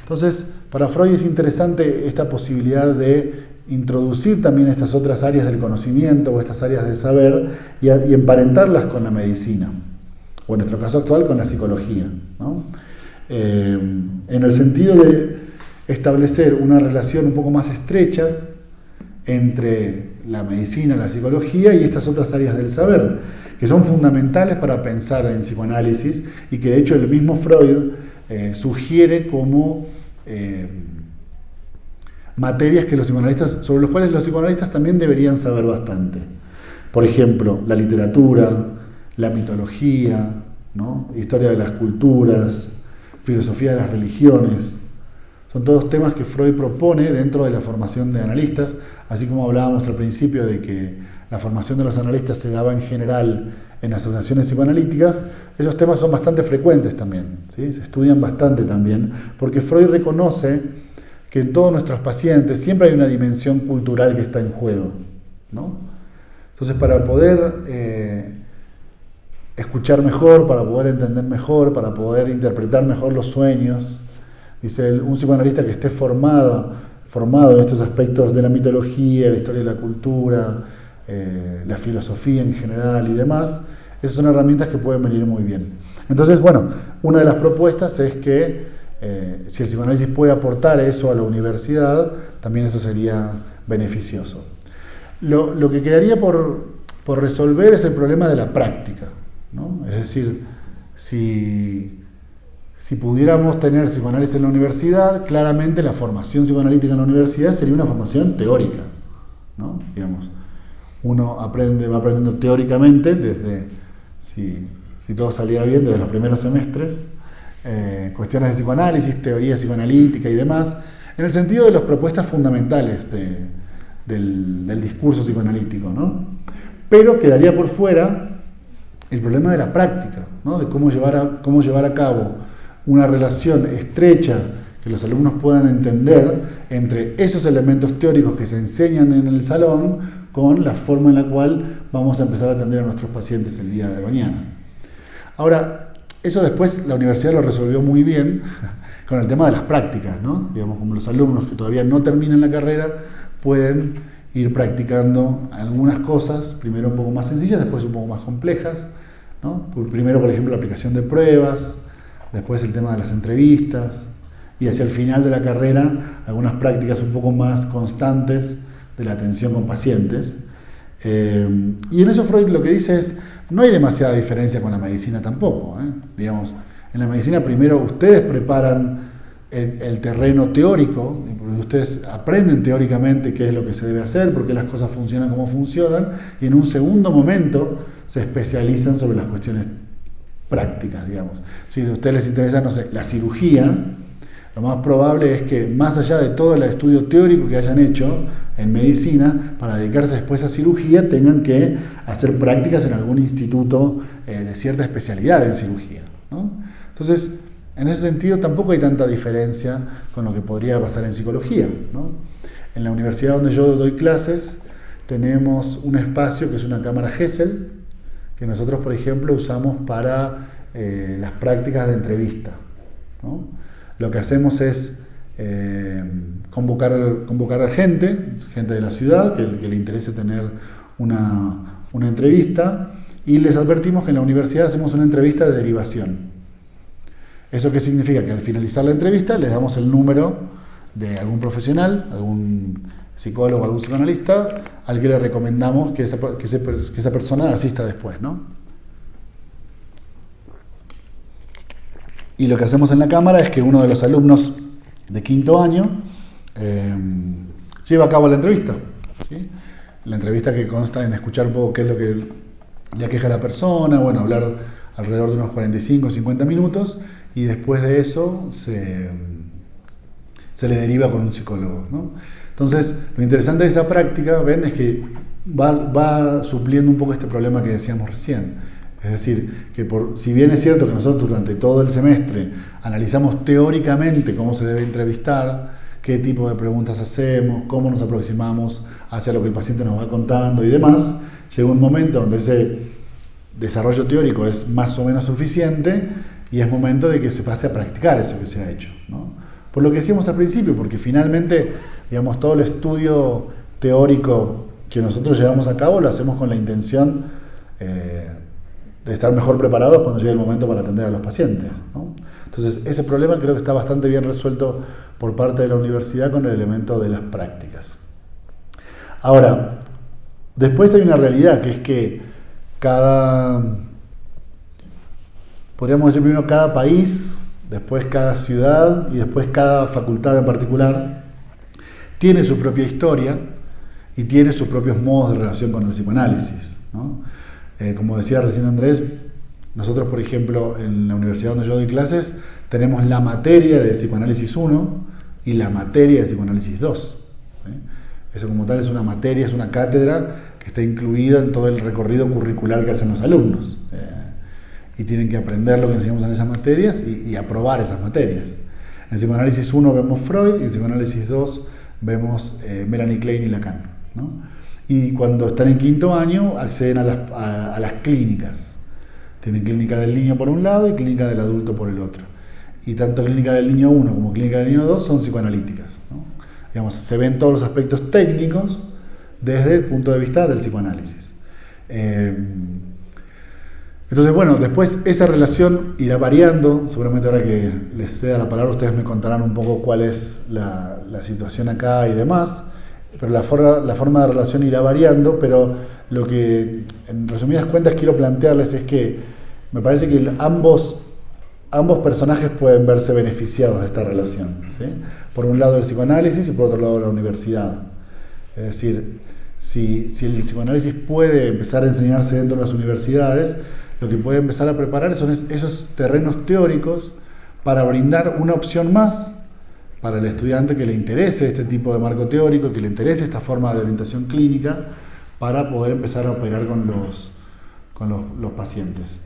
Entonces, para Freud es interesante esta posibilidad de introducir también estas otras áreas del conocimiento o estas áreas del saber y emparentarlas con la medicina, o en nuestro caso actual con la psicología, ¿no? En el sentido de establecer una relación un poco más estrecha entre la medicina, la psicología y estas otras áreas del saber, que son fundamentales para pensar en psicoanálisis y que de hecho el mismo Freud sugiere como materias que sobre los cuales los psicoanalistas también deberían saber bastante. Por ejemplo, la literatura, la mitología, ¿no? Historia de las culturas, filosofía de las religiones. Son todos temas que Freud propone dentro de la formación de analistas, así como hablábamos al principio de que la formación de los analistas se daba en general en asociaciones psicoanalíticas. Esos temas son bastante frecuentes también, ¿sí? Se estudian bastante también, porque Freud reconoce que en todos nuestros pacientes siempre hay una dimensión cultural que está en juego, ¿no? Entonces, para poder escuchar mejor, para poder entender mejor, para poder interpretar mejor los sueños, dice él, un psicoanalista que esté formado en estos aspectos de la mitología, la historia de la cultura, la filosofía en general y demás, esas son herramientas que pueden venir muy bien. Entonces, bueno, una de las propuestas es que si el psicoanálisis puede aportar eso a la universidad, también eso sería beneficioso. Lo que quedaría por resolver es el problema de la práctica, ¿no? Es decir, si pudiéramos tener psicoanálisis en la universidad, claramente la formación psicoanalítica en la universidad sería una formación teórica, ¿no? Digamos, uno va aprendiendo teóricamente desde, si todo saliera bien, desde los primeros semestres, cuestiones de psicoanálisis, teoría psicoanalítica y demás, en el sentido de las propuestas fundamentales del discurso psicoanalítico, ¿no? Pero quedaría por fuera el problema de la práctica, ¿no? De cómo llevar a cabo una relación estrecha que los alumnos puedan entender entre esos elementos teóricos que se enseñan en el salón con la forma en la cual vamos a empezar a atender a nuestros pacientes el día de mañana. Ahora, eso después la universidad lo resolvió muy bien con el tema de las prácticas, ¿no? Digamos, como los alumnos que todavía no terminan la carrera pueden ir practicando algunas cosas, primero un poco más sencillas, después un poco más complejas, ¿no? Primero, por ejemplo, la aplicación de pruebas, después el tema de las entrevistas, y hacia el final de la carrera algunas prácticas un poco más constantes de la atención con pacientes. Y en eso Freud lo que dice es, no hay demasiada diferencia con la medicina tampoco, ¿eh? Digamos, en la medicina primero ustedes preparan el terreno teórico, ustedes aprenden teóricamente qué es lo que se debe hacer, por qué las cosas funcionan como funcionan, y en un segundo momento se especializan sobre las cuestiones prácticas, digamos. Si a ustedes les interesa, no sé, la cirugía, Lo más probable es que, más allá de todo el estudio teórico que hayan hecho en medicina, para dedicarse después a cirugía, tengan que hacer prácticas en algún instituto de cierta especialidad en cirugía, ¿no? Entonces, en ese sentido, tampoco hay tanta diferencia con lo que podría pasar en psicología, ¿no? En la universidad donde yo doy clases, tenemos un espacio que es una cámara Gesell, que nosotros, por ejemplo, usamos para las prácticas de entrevista, ¿no? Lo que hacemos es convocar a gente de la ciudad que le interese tener una entrevista, y les advertimos que en la universidad hacemos una entrevista de derivación. ¿Eso qué significa? Que al finalizar la entrevista les damos el número de algún profesional, algún psicólogo, algún psicoanalista, al que le recomendamos que esa persona asista después, ¿no? Y lo que hacemos en la cámara es que uno de los alumnos de quinto año lleva a cabo la entrevista, ¿sí? La entrevista que consta en escuchar un poco qué es lo que le aqueja a la persona, bueno, hablar alrededor de unos 45 o 50 minutos, y después de eso se le deriva con un psicólogo, ¿no? Entonces, lo interesante de esa práctica, ven, es que va supliendo un poco este problema que decíamos recién. Es decir, que si bien es cierto que nosotros durante todo el semestre analizamos teóricamente cómo se debe entrevistar, qué tipo de preguntas hacemos, cómo nos aproximamos hacia lo que el paciente nos va contando y demás, llega un momento donde ese desarrollo teórico es más o menos suficiente y es momento de que se pase a practicar eso que se ha hecho, ¿no? Por lo que decíamos al principio, porque finalmente, digamos, todo el estudio teórico que nosotros llevamos a cabo lo hacemos con la intención de estar mejor preparados cuando llegue el momento para atender a los pacientes, ¿no? Entonces, ese problema creo que está bastante bien resuelto por parte de la universidad con el elemento de las prácticas. Ahora, después hay una realidad, que es que podríamos decir primero cada país, después cada ciudad y después cada facultad en particular tiene su propia historia y tiene sus propios modos de relación con el psicoanálisis, ¿no? Como decía recién Andrés, nosotros, por ejemplo, en la universidad donde yo doy clases, tenemos la materia de psicoanálisis 1 y la materia de psicoanálisis 2. Eso como tal es una materia, es una cátedra que está incluida en todo el recorrido curricular que hacen los alumnos. Y tienen que aprender lo que enseñamos en esas materias y aprobar esas materias. En psicoanálisis 1 vemos Freud y en psicoanálisis 2 vemos Melanie Klein y Lacan, ¿no? Y cuando están en quinto año acceden a las clínicas. Tienen clínica del niño por un lado y clínica del adulto por el otro. Y tanto clínica del niño 1 como clínica del niño 2 son psicoanalíticas, ¿no? Digamos, se ven todos los aspectos técnicos desde el punto de vista del psicoanálisis. Entonces, bueno, después esa relación irá variando. Seguramente ahora que les ceda la palabra, ustedes me contarán un poco cuál es la situación acá y demás. Pero la forma de relación irá variando, pero lo que en resumidas cuentas quiero plantearles es que me parece que ambos personajes pueden verse beneficiados de esta relación, ¿sí? Por un lado el psicoanálisis y por otro lado la universidad. Es decir, si el psicoanálisis puede empezar a enseñarse dentro de las universidades, lo que puede empezar a preparar son esos terrenos teóricos para brindar una opción más para el estudiante que le interese este tipo de marco teórico, que le interese esta forma de orientación clínica, para poder empezar a operar con los pacientes.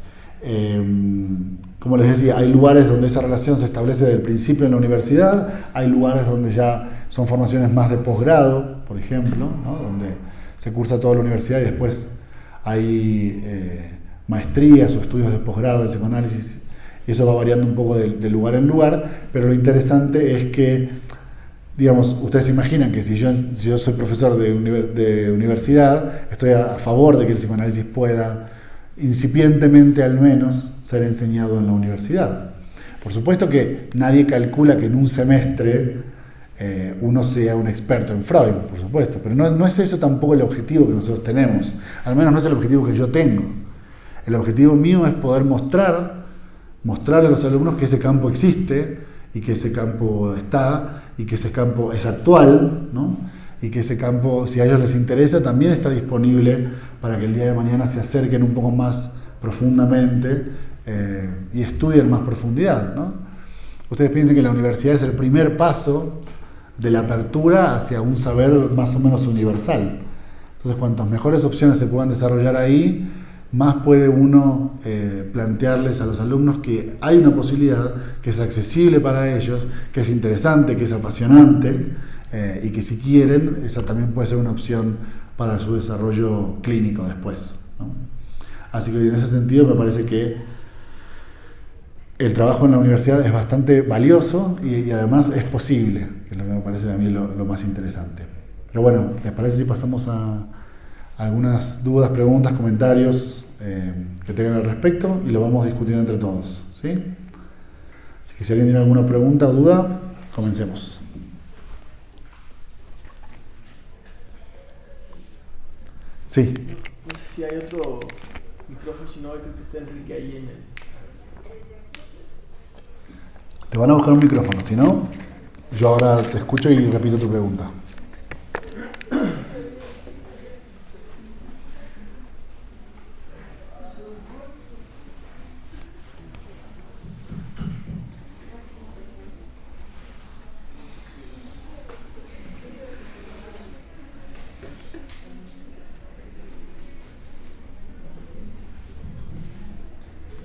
Como les decía, hay lugares donde esa relación se establece desde el principio en la universidad, hay lugares donde ya son formaciones más de posgrado, por ejemplo, ¿no? Donde se cursa toda la universidad y después hay maestrías o estudios de posgrado de psicoanálisis, y eso va variando un poco de lugar en lugar, pero lo interesante es que, digamos, ustedes se imaginan que si yo soy profesor de universidad, estoy a favor de que el psicoanálisis pueda, incipientemente al menos, ser enseñado en la universidad. Por supuesto que nadie calcula que en un semestre uno sea un experto en Freud, por supuesto, pero no es eso tampoco el objetivo que nosotros tenemos, al menos no es el objetivo que yo tengo. El objetivo mío es poder mostrarle a los alumnos que ese campo existe y que ese campo está y que ese campo es actual, ¿no? Y que ese campo, si a ellos les interesa, también está disponible para que el día de mañana se acerquen un poco más profundamente y estudien más profundidad, ¿no? ustedes piensen que la universidad es el primer paso de la apertura hacia un saber más o menos universal. Entonces, cuantas mejores opciones se puedan desarrollar ahí, más puede uno plantearles a los alumnos que hay una posibilidad, que es accesible para ellos, que es interesante, que es apasionante, y que si quieren, esa también puede ser una opción para su desarrollo clínico después, ¿no? Así que en ese sentido me parece que el trabajo en la universidad es bastante valioso y además es posible, que es lo que me parece a mí lo más interesante. Pero bueno, ¿les parece si pasamos a algunas dudas, preguntas, comentarios que tengan al respecto y lo vamos discutiendo entre todos, ¿sí? Así que si alguien tiene alguna pregunta o duda, comencemos. Sí. No sé si hay otro micrófono, si no, creo que está Enrique ahí en el... Te van a buscar un micrófono, si no, yo ahora te escucho y repito tu pregunta.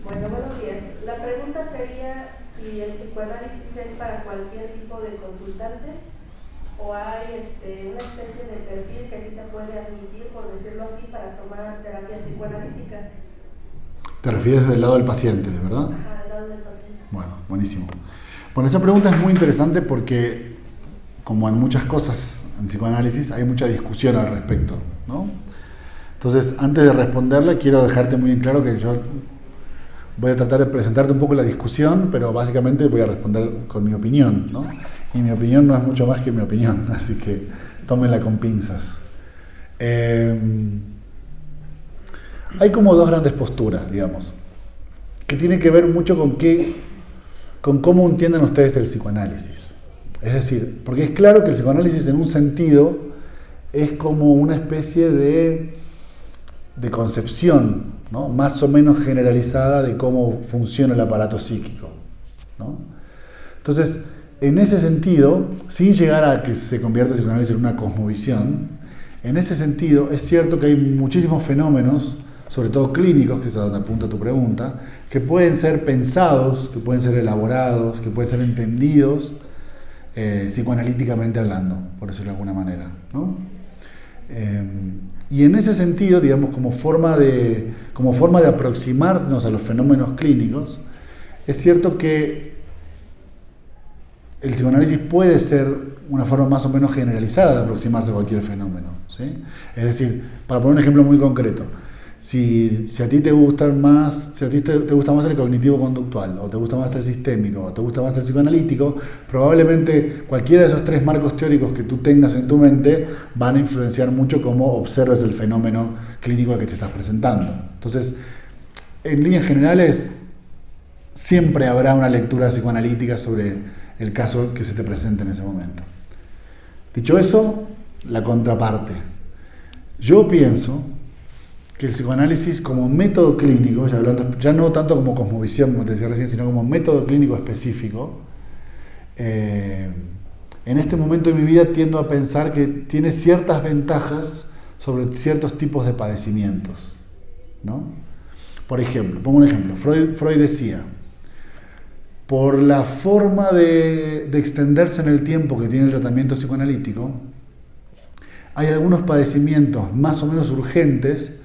Bueno, buenos días. La pregunta sería si el psicoanálisis es para cualquier tipo de consultante o hay una especie de perfil que sí se puede admitir, por decirlo así, para tomar terapia psicoanalítica. Te refieres del lado del paciente, ¿verdad? Ajá, del lado del paciente. Bueno, buenísimo. Bueno, esa pregunta es muy interesante porque, como en muchas cosas en psicoanálisis, hay mucha discusión al respecto, ¿no? Entonces, antes de responderla, quiero dejarte muy en claro que yo voy a tratar de presentarte un poco la discusión, pero básicamente voy a responder con mi opinión, ¿no? Y mi opinión no es mucho más que mi opinión, así que tómenla con pinzas. Hay como dos grandes posturas, digamos, que tienen que ver mucho con cómo entienden ustedes el psicoanálisis. Es decir, porque es claro que el psicoanálisis en un sentido es como una especie de concepción, ¿no?, más o menos generalizada de cómo funciona el aparato psíquico, ¿no? Entonces, en ese sentido, sin llegar a que se convierta el psicoanálisis en una cosmovisión, en ese sentido es cierto que hay muchísimos fenómenos, sobre todo clínicos, que es a donde apunta tu pregunta, que pueden ser pensados, que pueden ser elaborados, que pueden ser entendidos psicoanalíticamente hablando, por decirlo de alguna manera, ¿no? Y en ese sentido, digamos, como forma de aproximarnos a los fenómenos clínicos, es cierto que el psicoanálisis puede ser una forma más o menos generalizada de aproximarse a cualquier fenómeno, ¿sí? Es decir, para poner un ejemplo muy concreto, si a ti te gusta más el cognitivo-conductual, o te gusta más el sistémico, o te gusta más el psicoanalítico, probablemente cualquiera de esos tres marcos teóricos que tú tengas en tu mente van a influenciar mucho cómo observes el fenómeno clínico al que te estás presentando. Entonces, en líneas generales, siempre habrá una lectura psicoanalítica sobre el caso que se te presente en ese momento. Dicho eso, la contraparte. Yo pienso que el psicoanálisis como método clínico, ya no tanto como cosmovisión, como te decía recién, sino como método clínico específico, en este momento de mi vida tiendo a pensar que tiene ciertas ventajas sobre ciertos tipos de padecimientos, ¿no? Por ejemplo, pongo un ejemplo, Freud decía, por la forma de extenderse en el tiempo que tiene el tratamiento psicoanalítico, hay algunos padecimientos más o menos urgentes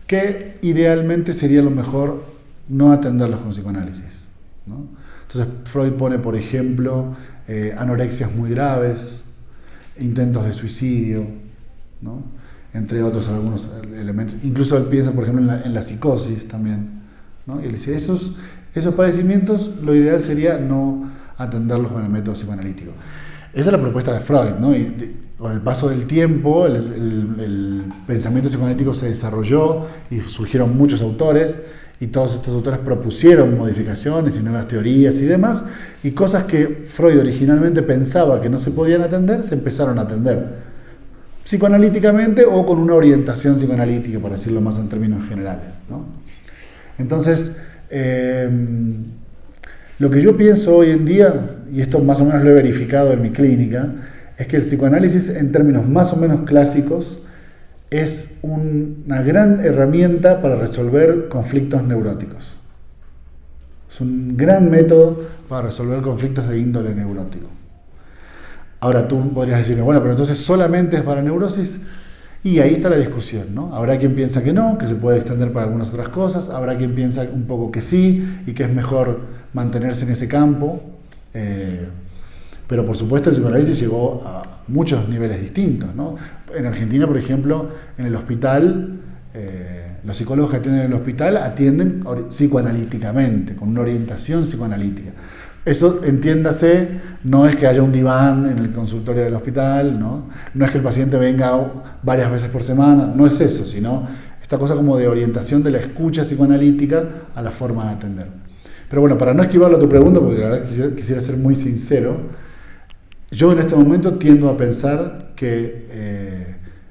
que idealmente sería lo mejor no atenderlos con psicoanálisis, ¿no? Entonces Freud pone, por ejemplo, anorexias muy graves, intentos de suicidio, ¿no?, entre otros algunos elementos. Incluso él piensa, por ejemplo, en la psicosis también, ¿no? Y él dice, esos padecimientos lo ideal sería no atenderlos con el método psicoanalítico. Esa es la propuesta de Freud, ¿no? Y con el paso del tiempo, el pensamiento psicoanalítico se desarrolló y surgieron muchos autores, y todos estos autores propusieron modificaciones y nuevas teorías y demás, y cosas que Freud originalmente pensaba que no se podían atender, se empezaron a atender psicoanalíticamente o con una orientación psicoanalítica, para decirlo más en términos generales, ¿no? Entonces, Lo que yo pienso hoy en día, y esto más o menos lo he verificado en mi clínica, es que el psicoanálisis en términos más o menos clásicos es una gran herramienta para resolver conflictos neuróticos. Es un gran método para resolver conflictos de índole neurótico. Ahora tú podrías decirme, bueno, pero entonces solamente es para neurosis, y ahí está la discusión, ¿no? Habrá quien piensa que no, que se puede extender para algunas otras cosas, habrá quien piensa un poco que sí, y que es mejor mantenerse en ese campo, pero por supuesto el psicoanálisis llegó a muchos niveles distintos, ¿no? En Argentina, por ejemplo, en el hospital, los psicólogos que atienden en el hospital atienden psicoanalíticamente, con una orientación psicoanalítica. Eso, entiéndase, no es que haya un diván en el consultorio del hospital, ¿no? No es que el paciente venga varias veces por semana, no es eso, sino esta cosa como de orientación de la escucha psicoanalítica a la forma de atender. Pero bueno, para no esquivarlo a tu pregunta, porque la verdad quisiera ser muy sincero, yo en este momento tiendo a pensar que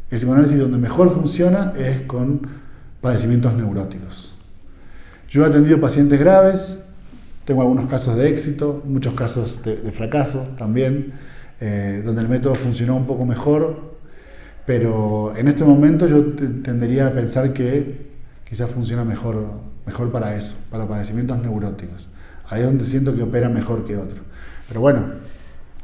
el psicoanálisis donde mejor funciona es con padecimientos neuróticos. Yo he atendido pacientes graves, tengo algunos casos de éxito, muchos casos de fracaso también, donde el método funcionó un poco mejor, pero en este momento yo tendería a pensar que quizás funciona mejor para eso, para padecimientos neuróticos. Ahí es donde siento que opera mejor que otro. Pero bueno,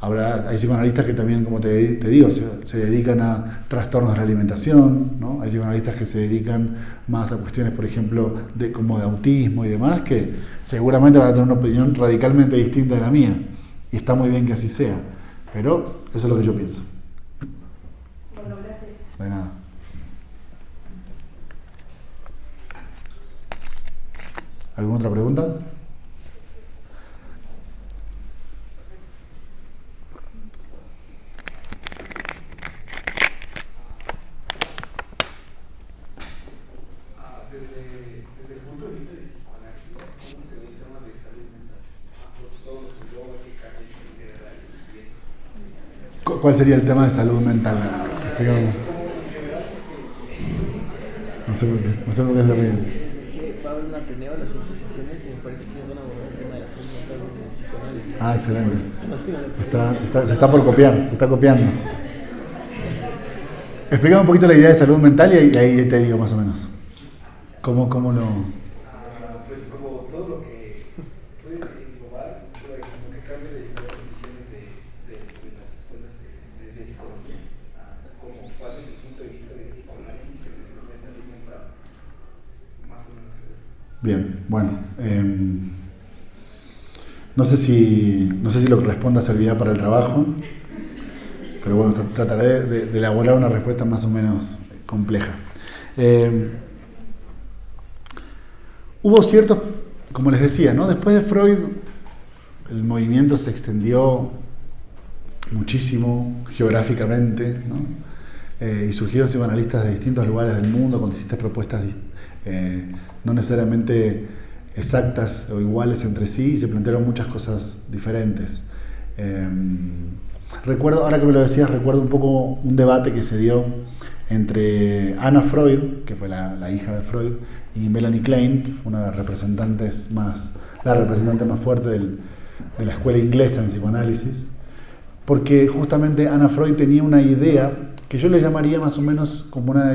hay psicoanalistas que también, como te digo, se dedican a trastornos de la alimentación, ¿no? Hay psicoanalistas que se dedican más a cuestiones, por ejemplo, como de autismo y demás, que seguramente van a tener una opinión radicalmente distinta de la mía. Y está muy bien que así sea. Pero eso es lo que yo pienso. Bueno, gracias. De nada. ¿Alguna otra pregunta? Desde el punto de vista de psicoanálisis, ¿cómo se ve el tema de salud mental? Todo lo que engloba que cabe en general y es... ¿Cuál sería el tema de salud mental? No sé por qué se ríen. Va a haber un ateneo a las instituciones y me parece que van a abordar el tema de la salud mental del psicoanálisis. Ah, excelente. Se está por copiar, se está copiando. Explícame un poquito la idea de salud mental y ahí te digo más o menos. ¿Cómo lo...? Pues como todo lo que puede englobar, como que cambia de condiciones de las escuelas de psicología, como cuál es el punto de vista del psicoanálisis en esa línea, más o menos eso. Bien, bueno. No sé si lo que responda servirá para el trabajo, pero bueno, trataré de elaborar una respuesta más o menos compleja. Hubo ciertos, como les decía, ¿no? Después de Freud, el movimiento se extendió muchísimo geográficamente, ¿no? Y surgieron psicoanalistas de distintos lugares del mundo con distintas propuestas no necesariamente exactas o iguales entre sí, y se plantearon muchas cosas diferentes. Recuerdo, ahora que me lo decías, recuerdo un poco un debate que se dio entre Anna Freud, que fue la hija de Freud, y Melanie Klein, que fue una de las representantes la representante más fuerte de la escuela inglesa en psicoanálisis, porque justamente Anna Freud tenía una idea que yo le llamaría más o menos como una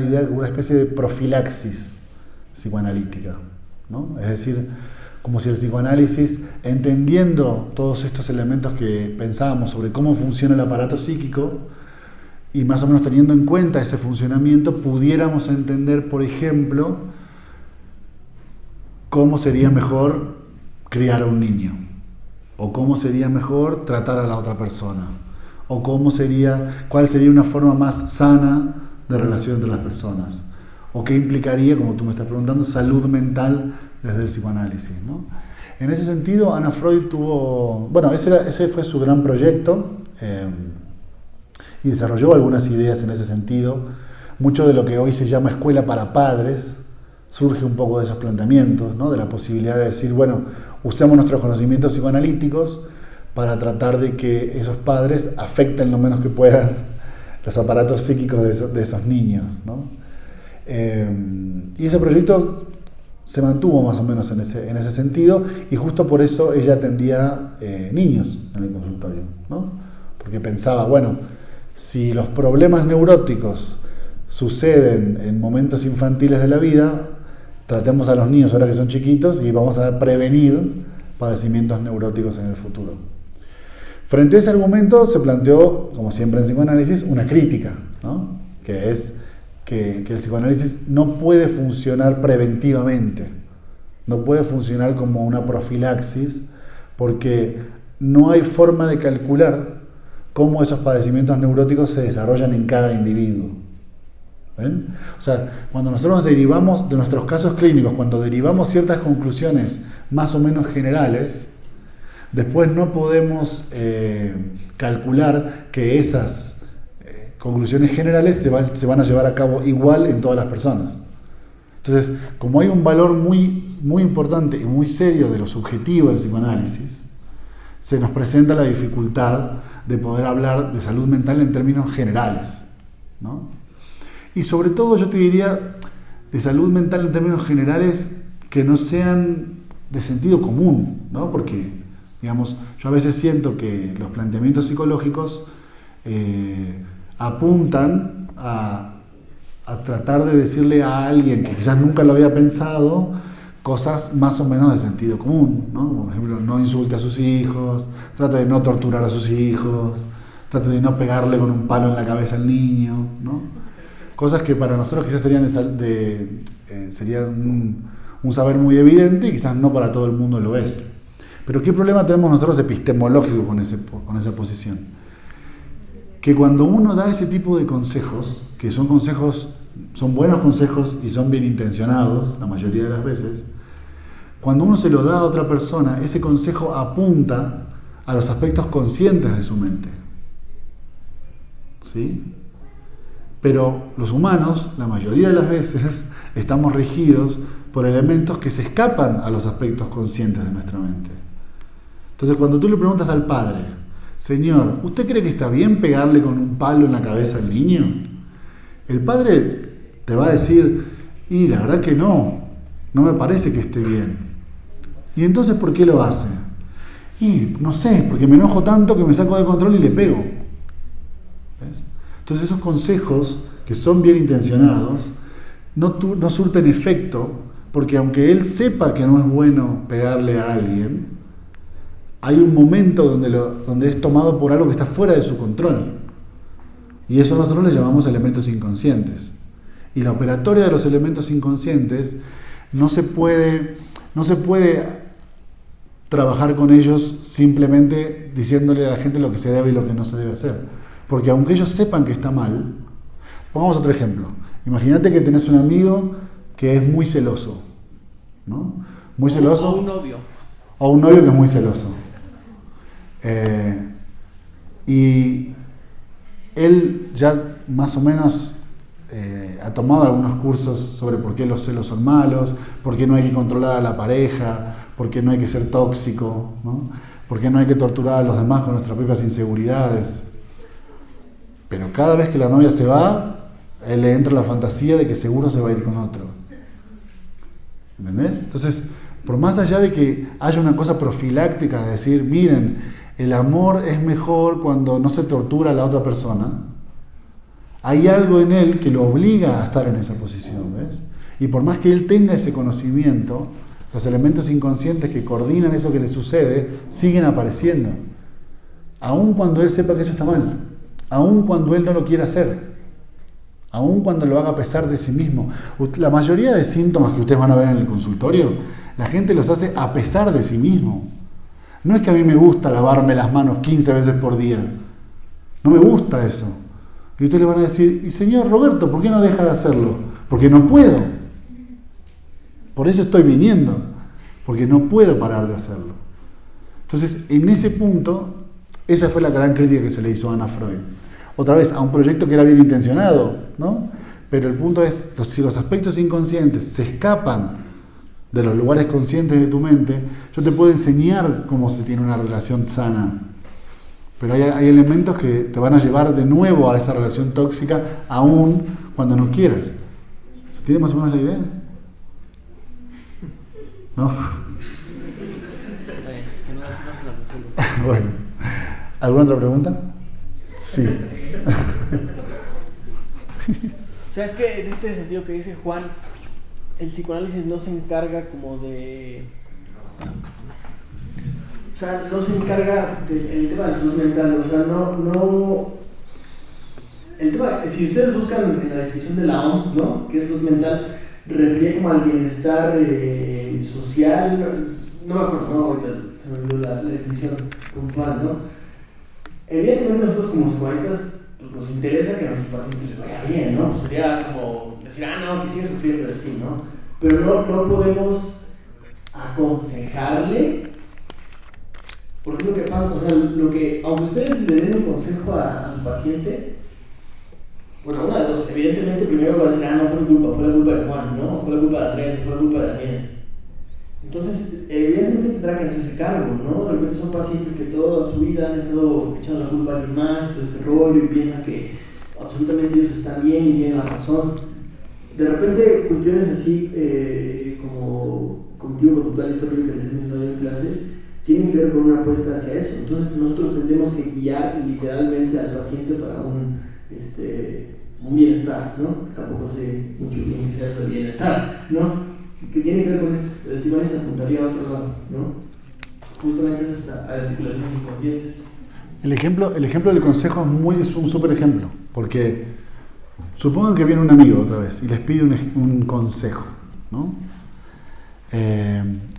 especie de profilaxis psicoanalítica, ¿no? Es decir, como si el psicoanálisis, entendiendo todos estos elementos que pensábamos sobre cómo funciona el aparato psíquico, y más o menos teniendo en cuenta ese funcionamiento, pudiéramos entender, por ejemplo, cómo sería mejor criar a un niño, o cómo sería mejor tratar a la otra persona, o cuál sería una forma más sana de relación entre las personas, o qué implicaría, como tú me estás preguntando, salud mental desde el psicoanálisis, ¿no? En ese sentido, Anna Freud ese fue su gran proyecto, y desarrolló algunas ideas en ese sentido. Mucho de lo que hoy se llama escuela para padres surge un poco de esos planteamientos, ¿no? De la posibilidad de decir, bueno, usemos nuestros conocimientos psicoanalíticos para tratar de que esos padres afecten lo menos que puedan los aparatos psíquicos de esos niños, ¿no? Y ese proyecto se mantuvo más o menos en ese sentido, y justo por eso ella atendía niños en el consultorio, ¿no? Porque pensaba, bueno, si los problemas neuróticos suceden en momentos infantiles de la vida, tratemos a los niños ahora que son chiquitos y vamos a prevenir padecimientos neuróticos en el futuro. Frente a ese argumento se planteó, como siempre en psicoanálisis, una crítica, ¿no? Que es que el psicoanálisis no puede funcionar preventivamente, no puede funcionar como una profilaxis, porque no hay forma de calcular cómo esos padecimientos neuróticos se desarrollan en cada individuo. ¿Ven? O sea, cuando nosotros derivamos de nuestros casos clínicos, cuando derivamos ciertas conclusiones más o menos generales, después no podemos calcular que esas conclusiones generales se van a llevar a cabo igual en todas las personas. Entonces, como hay un valor muy, muy importante y muy serio de lo subjetivo del psicoanálisis, se nos presenta la dificultad de poder hablar de salud mental en términos generales, ¿no? Y sobre todo yo te diría de salud mental en términos generales que no sean de sentido común, ¿no? Porque, digamos, yo a veces siento que los planteamientos psicológicos apuntan a tratar de decirle a alguien que quizás nunca lo había pensado cosas más o menos de sentido común, ¿no? Por ejemplo, no insulte a sus hijos, trate de no torturar a sus hijos, trate de no pegarle con un palo en la cabeza al niño, ¿no? Cosas que para nosotros quizás serían un saber muy evidente y quizás no para todo el mundo lo es. Pero ¿qué problema tenemos nosotros epistemológico con esa posición? Que cuando uno da ese tipo de consejos, que son buenos consejos y son bien intencionados la mayoría de las veces, cuando uno se lo da a otra persona, ese consejo apunta a los aspectos conscientes de su mente. ¿Sí? Pero los humanos, la mayoría de las veces, estamos regidos por elementos que se escapan a los aspectos conscientes de nuestra mente. Entonces, cuando tú le preguntas al padre, Señor, ¿usted cree que está bien pegarle con un palo en la cabeza al niño? El padre te va a decir, y la verdad que no me parece que esté bien. ¿Y entonces por qué lo hace? Y no sé, porque me enojo tanto que me saco de control y le pego. ¿Ves? Entonces esos consejos, que son bien intencionados, no surten efecto, porque aunque él sepa que no es bueno pegarle a alguien, hay un momento donde es tomado por algo que está fuera de su control. Y eso nosotros le llamamos elementos inconscientes. Y la operatoria de los elementos inconscientes no se puede trabajar con ellos simplemente diciéndole a la gente lo que se debe y lo que no se debe hacer. Porque aunque ellos sepan que está mal, pongamos otro ejemplo. Imagínate que tenés un amigo que es muy celoso, ¿no? Muy celoso. O un novio. O un novio que es muy celoso. Y él ya más o menos ha tomado algunos cursos sobre por qué los celos son malos, por qué no hay que controlar a la pareja, por qué no hay que ser tóxico, ¿no? Por qué no hay que torturar a los demás con nuestras propias inseguridades. Pero cada vez que la novia se va, a él le entra la fantasía de que seguro se va a ir con otro. ¿Entendés? Entonces, por más allá de que haya una cosa profiláctica de decir, miren, el amor es mejor cuando no se tortura a la otra persona, hay algo en él que lo obliga a estar en esa posición, ¿ves? Y por más que él tenga ese conocimiento, los elementos inconscientes que coordinan eso que le sucede siguen apareciendo, aun cuando él sepa que eso está mal, aun cuando él no lo quiera hacer, aun cuando lo haga a pesar de sí mismo. La mayoría de síntomas que ustedes van a ver en el consultorio, la gente los hace a pesar de sí mismo. No es que a mí me gusta lavarme las manos 15 veces por día, no me gusta eso. Y ustedes le van a decir, y señor Roberto, ¿por qué no deja de hacerlo? Porque no puedo. Por eso estoy viniendo, porque no puedo parar de hacerlo. Entonces, en ese punto, esa fue la gran crítica que se le hizo a Ana Freud. Otra vez, a un proyecto que era bien intencionado, ¿no? Pero el punto es, si los aspectos inconscientes se escapan de los lugares conscientes de tu mente, yo te puedo enseñar cómo se tiene una relación sana. Pero hay elementos que te van a llevar de nuevo a esa relación tóxica, aún cuando no quieras. ¿Se tiene más o menos la idea? ¿no? Está bien, que no se la resuelvo. Bueno, ¿alguna otra pregunta? Sí. O sea, es que en este sentido que dice Juan, el psicoanálisis no se encarga como de... O sea, no se encarga del tema de la salud mental, o sea, no... El tema, si ustedes buscan en la definición de la OMS, ¿no? Que es salud mental, refería como al bienestar social, no me acuerdo, no, ahorita se me olvidó la definición puntual, ¿no? Evidentemente nosotros como psicoanalistas pues, nos interesa que a nuestros pacientes les vaya bien, ¿no? Pues sería como decir, no, que sigue sufriendo así, ¿no? Pero no podemos aconsejarle, porque lo que pasa, o sea, aunque ustedes le den un consejo a su paciente, bueno, una de dos, evidentemente primero va a decir, no fue la culpa de Juan, ¿no? Fue la culpa de Andrés, fue la culpa de Daniel. Entonces, evidentemente tendrá que hacerse cargo, ¿no? De repente son pacientes que toda su vida han estado echando la culpa a alguien más, todo este rollo, y piensan que absolutamente ellos están bien y tienen la razón. De repente, cuestiones así, como cognitivo-conductual, esto que les mencioné en clases, tienen que ver con una apuesta hacia eso. Entonces, nosotros tendremos que guiar literalmente al paciente para un bienestar, ¿no? Tampoco sé mucho bien qué sea eso de bienestar, ¿no? Que tiene que ver con esto. El psicoanálisis apuntaría a otro lado, ¿no? Justamente es a articulaciones inconscientes. El ejemplo del consejo es un súper ejemplo, porque supongan que viene un amigo otra vez y les pide un consejo, ¿no?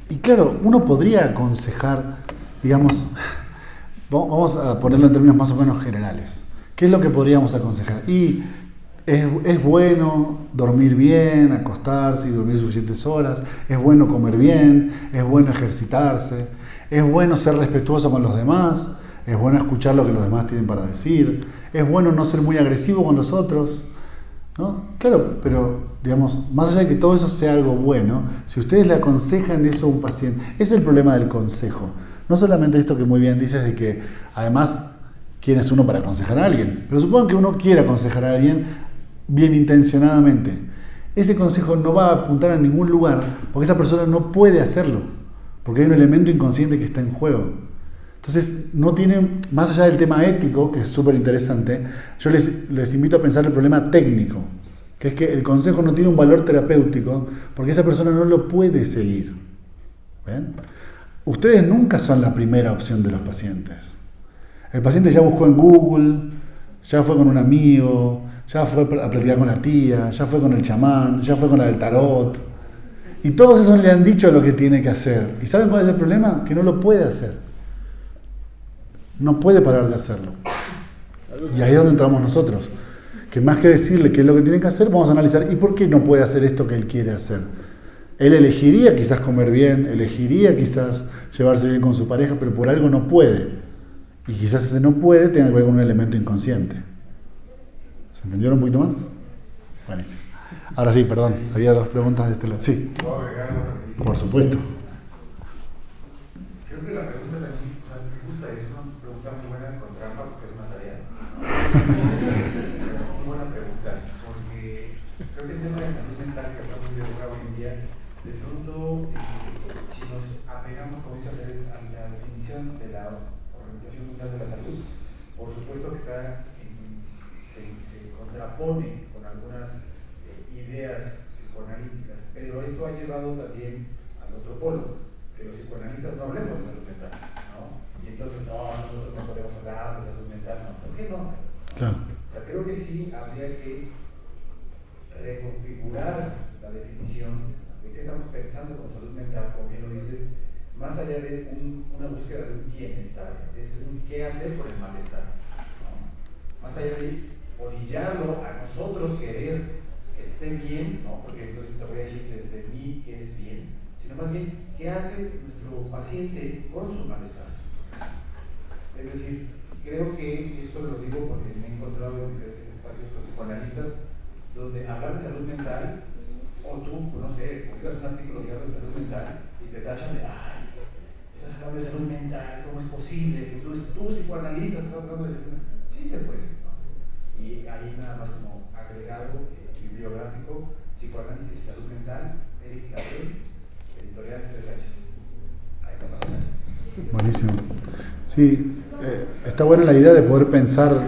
Y claro, uno podría aconsejar, digamos, vamos a ponerlo en términos más o menos generales. ¿Qué es lo que podríamos aconsejar? Y es bueno dormir bien, acostarse y dormir suficientes horas, es bueno comer bien, es bueno ejercitarse, es bueno ser respetuoso con los demás, es bueno escuchar lo que los demás tienen para decir, es bueno no ser muy agresivo con los otros, ¿no? Claro, pero digamos, más allá de que todo eso sea algo bueno, si ustedes le aconsejan eso a un paciente, ese es el problema del consejo. No solamente esto que muy bien dices de que además, ¿quién es uno para aconsejar a alguien? Pero supongan que uno quiere aconsejar a alguien bien intencionadamente. Ese consejo no va a apuntar a ningún lugar porque esa persona no puede hacerlo, porque hay un elemento inconsciente que está en juego. Entonces, no tienen, más allá del tema ético, que es súper interesante, yo les invito a pensar el problema técnico, que es que el consejo no tiene un valor terapéutico porque esa persona no lo puede seguir. ¿Ven? Ustedes nunca son la primera opción de los pacientes. El paciente ya buscó en Google, ya fue con un amigo, ya fue a platicar con la tía, ya fue con el chamán, ya fue con la del tarot. Y todos esos le han dicho lo que tiene que hacer. ¿Y saben cuál es el problema? Que no lo puede hacer. No puede parar de hacerlo. Y ahí es donde entramos nosotros. Que más que decirle qué es lo que tiene que hacer, vamos a analizar, ¿y por qué no puede hacer esto que él quiere hacer? Él elegiría quizás comer bien, elegiría quizás llevarse bien con su pareja, pero por algo no puede. Y quizás ese no puede tenga que ver con un elemento inconsciente. ¿Se entendieron un poquito más? Buenísimo. Ahora sí, perdón, había dos preguntas de este lado. Sí. ¿Puedo agregar algo rapidísimo? Por supuesto. Creo que la pregunta también, o sea, me gusta, es una pregunta muy buena con trampa porque es una tarea. Muy buena pregunta, porque creo que el tema de salud mental que está muy de moda hoy en día, de pronto, si nos apegamos, como dice Andrés, a la definición de la Organización Mundial de la Salud, por supuesto que se contrapone con algunas ideas psicoanalíticas, pero esto ha llevado también al otro polo, que los psicoanalistas no hablemos de salud mental, ¿no? Y entonces, nosotros no podemos hablar de salud mental, ¿no? ¿Por qué no? Claro. O sea, creo que sí habría que reconfigurar la definición de qué estamos pensando con salud mental, como bien lo dices, más allá de una búsqueda de un bienestar, es un qué hacer por el malestar, ¿no? Más allá de orillarlo a nosotros querer que esté bien, ¿no? Porque entonces te voy a decir desde mí que es bien, sino más bien qué hace nuestro paciente con su malestar. Es decir, creo que esto lo digo porque me he encontrado en diferentes espacios con psicoanalistas donde hablar de salud mental, o tú, no sé, publicas un artículo que habla de salud mental y te tachan de, estás hablando de salud mental, ¿cómo es posible que tú psicoanalista estás hablando de salud mental? Sí se puede, ¿no? Y ahí nada más como agregado bibliográfico, psicoanálisis y salud mental, Eric Label, editorial 3 años. Ahí está para ver. Buenísimo. Sí, está buena la idea de poder pensar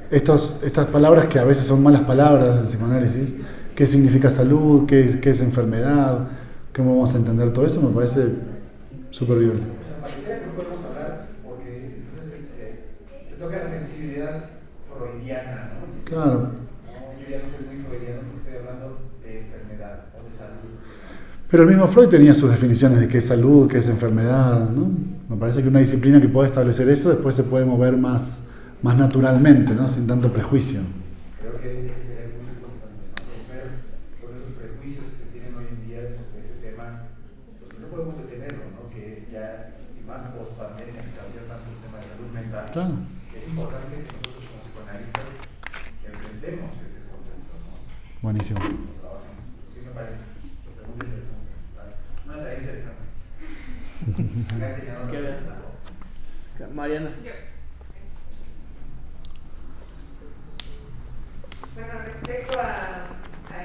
estas palabras que a veces son malas palabras del psicoanálisis. ¿Qué significa salud? ¿Qué es enfermedad? ¿Cómo vamos a entender todo eso? Me parece súper bien. O sea, pareciera que no podemos hablar porque entonces se toca la sensibilidad freudiana, ¿no? Claro. No, yo ya no soy muy freudiano porque estoy hablando de enfermedad o de salud. Pero el mismo Freud tenía sus definiciones de qué es salud, qué es enfermedad, ¿no? Me parece que una disciplina que puede establecer eso después se puede mover más naturalmente, ¿no? Sin tanto prejuicio. Creo que ese sería muy importante, ¿no? Romper con esos prejuicios que se tienen hoy en día sobre ese tema, pues que no podemos detenerlo, ¿no? Que es ya, y más post-pandemia, que se abrió tanto el tema de salud mental. Claro. Es importante que nosotros como psicoanalistas enfrentemos ese concepto, ¿no? Buenísimo. Sí me parece muy interesante. Una tarea interesante. Acá tenía otra pregunta. Mariana. Bueno, respecto a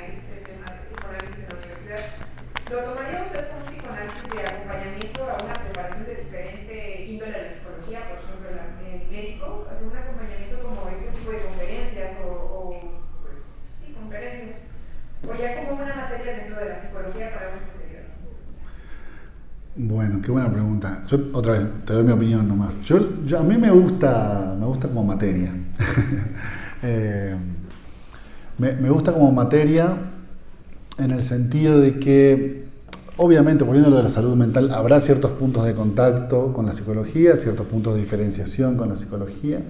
este tema de psicoanálisis en la universidad, ¿lo tomaría usted como un psicoanálisis de acompañamiento a una preparación de diferente índole de la psicología, por ejemplo, el médico? ¿Hacer un acompañamiento como este tipo de conferencias o pues, sí, conferencias? ¿O ya como una materia dentro de la psicología para una especialidad? Bueno, qué buena pregunta. Yo, otra vez, te doy mi opinión nomás. A mí me gusta como materia. Me gusta como materia en el sentido de que, obviamente, volviendo a lo de la salud mental, habrá ciertos puntos de contacto con la psicología, ciertos puntos de diferenciación con la psicología.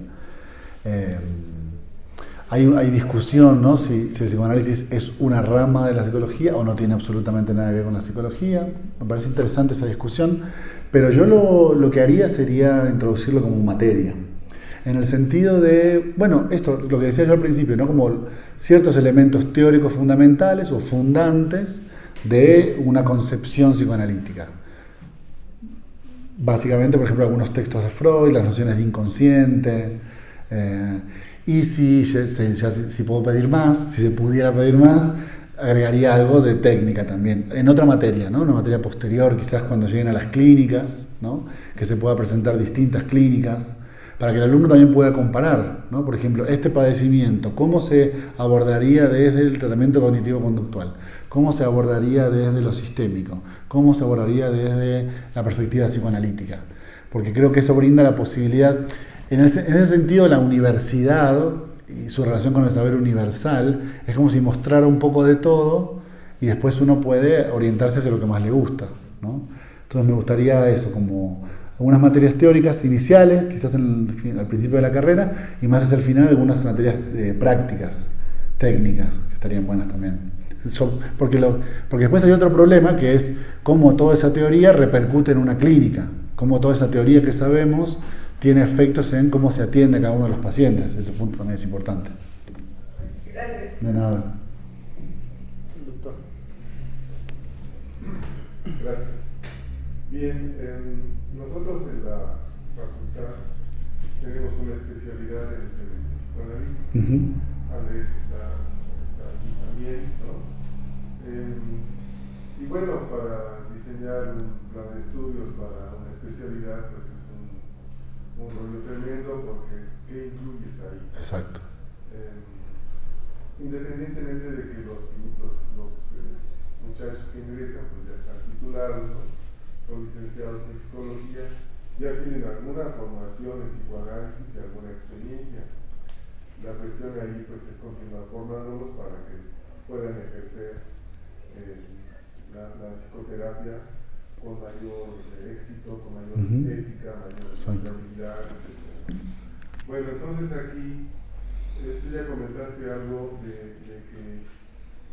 Hay discusión, ¿no? Si el psicoanálisis es una rama de la psicología o no tiene absolutamente nada que ver con la psicología. Me parece interesante esa discusión, pero yo lo que haría sería introducirlo como materia. En el sentido de, bueno, esto, lo que decía yo al principio, ¿no? Como ciertos elementos teóricos fundamentales o fundantes de una concepción psicoanalítica. Básicamente, por ejemplo, algunos textos de Freud, las nociones de inconsciente, y si puedo pedir más, si se pudiera pedir más, agregaría algo de técnica también, en otra materia, ¿no? Una materia posterior, quizás cuando lleguen a las clínicas, ¿no? Que se pueda presentar distintas clínicas, para que el alumno también pueda comparar, ¿no? Por ejemplo, este padecimiento, ¿cómo se abordaría desde el tratamiento cognitivo-conductual? ¿Cómo se abordaría desde lo sistémico? ¿Cómo se abordaría desde la perspectiva psicoanalítica? Porque creo que eso brinda la posibilidad, en ese sentido, la universidad y su relación con el saber universal es como si mostrara un poco de todo y después uno puede orientarse hacia lo que más le gusta, ¿no? Entonces me gustaría eso, como algunas materias teóricas iniciales, quizás al principio de la carrera, y más hacia el final algunas materias prácticas, técnicas, que estarían buenas también. Porque después hay otro problema, que es cómo toda esa teoría repercute en una clínica, cómo toda esa teoría que sabemos tiene efectos en cómo se atiende a cada uno de los pacientes. Ese punto también es importante. Gracias. De nada. Doctor. Gracias. Bien, nosotros en la facultad tenemos una especialidad en psicoanálisis. Andrés está aquí también, ¿no? Y bueno, para diseñar un plan de estudios para una especialidad, pues es un rollo tremendo, porque ¿qué incluyes ahí? Exacto. Independientemente de que los muchachos que ingresan pues ya están titulados, ¿no? Son licenciados en psicología, ya tienen alguna formación en psicoanálisis y alguna experiencia. La cuestión ahí pues es continuar formándolos para que puedan ejercer la psicoterapia con mayor éxito, con mayor ética, mayor responsabilidad, etc. Bueno, entonces aquí tú ya comentaste algo de que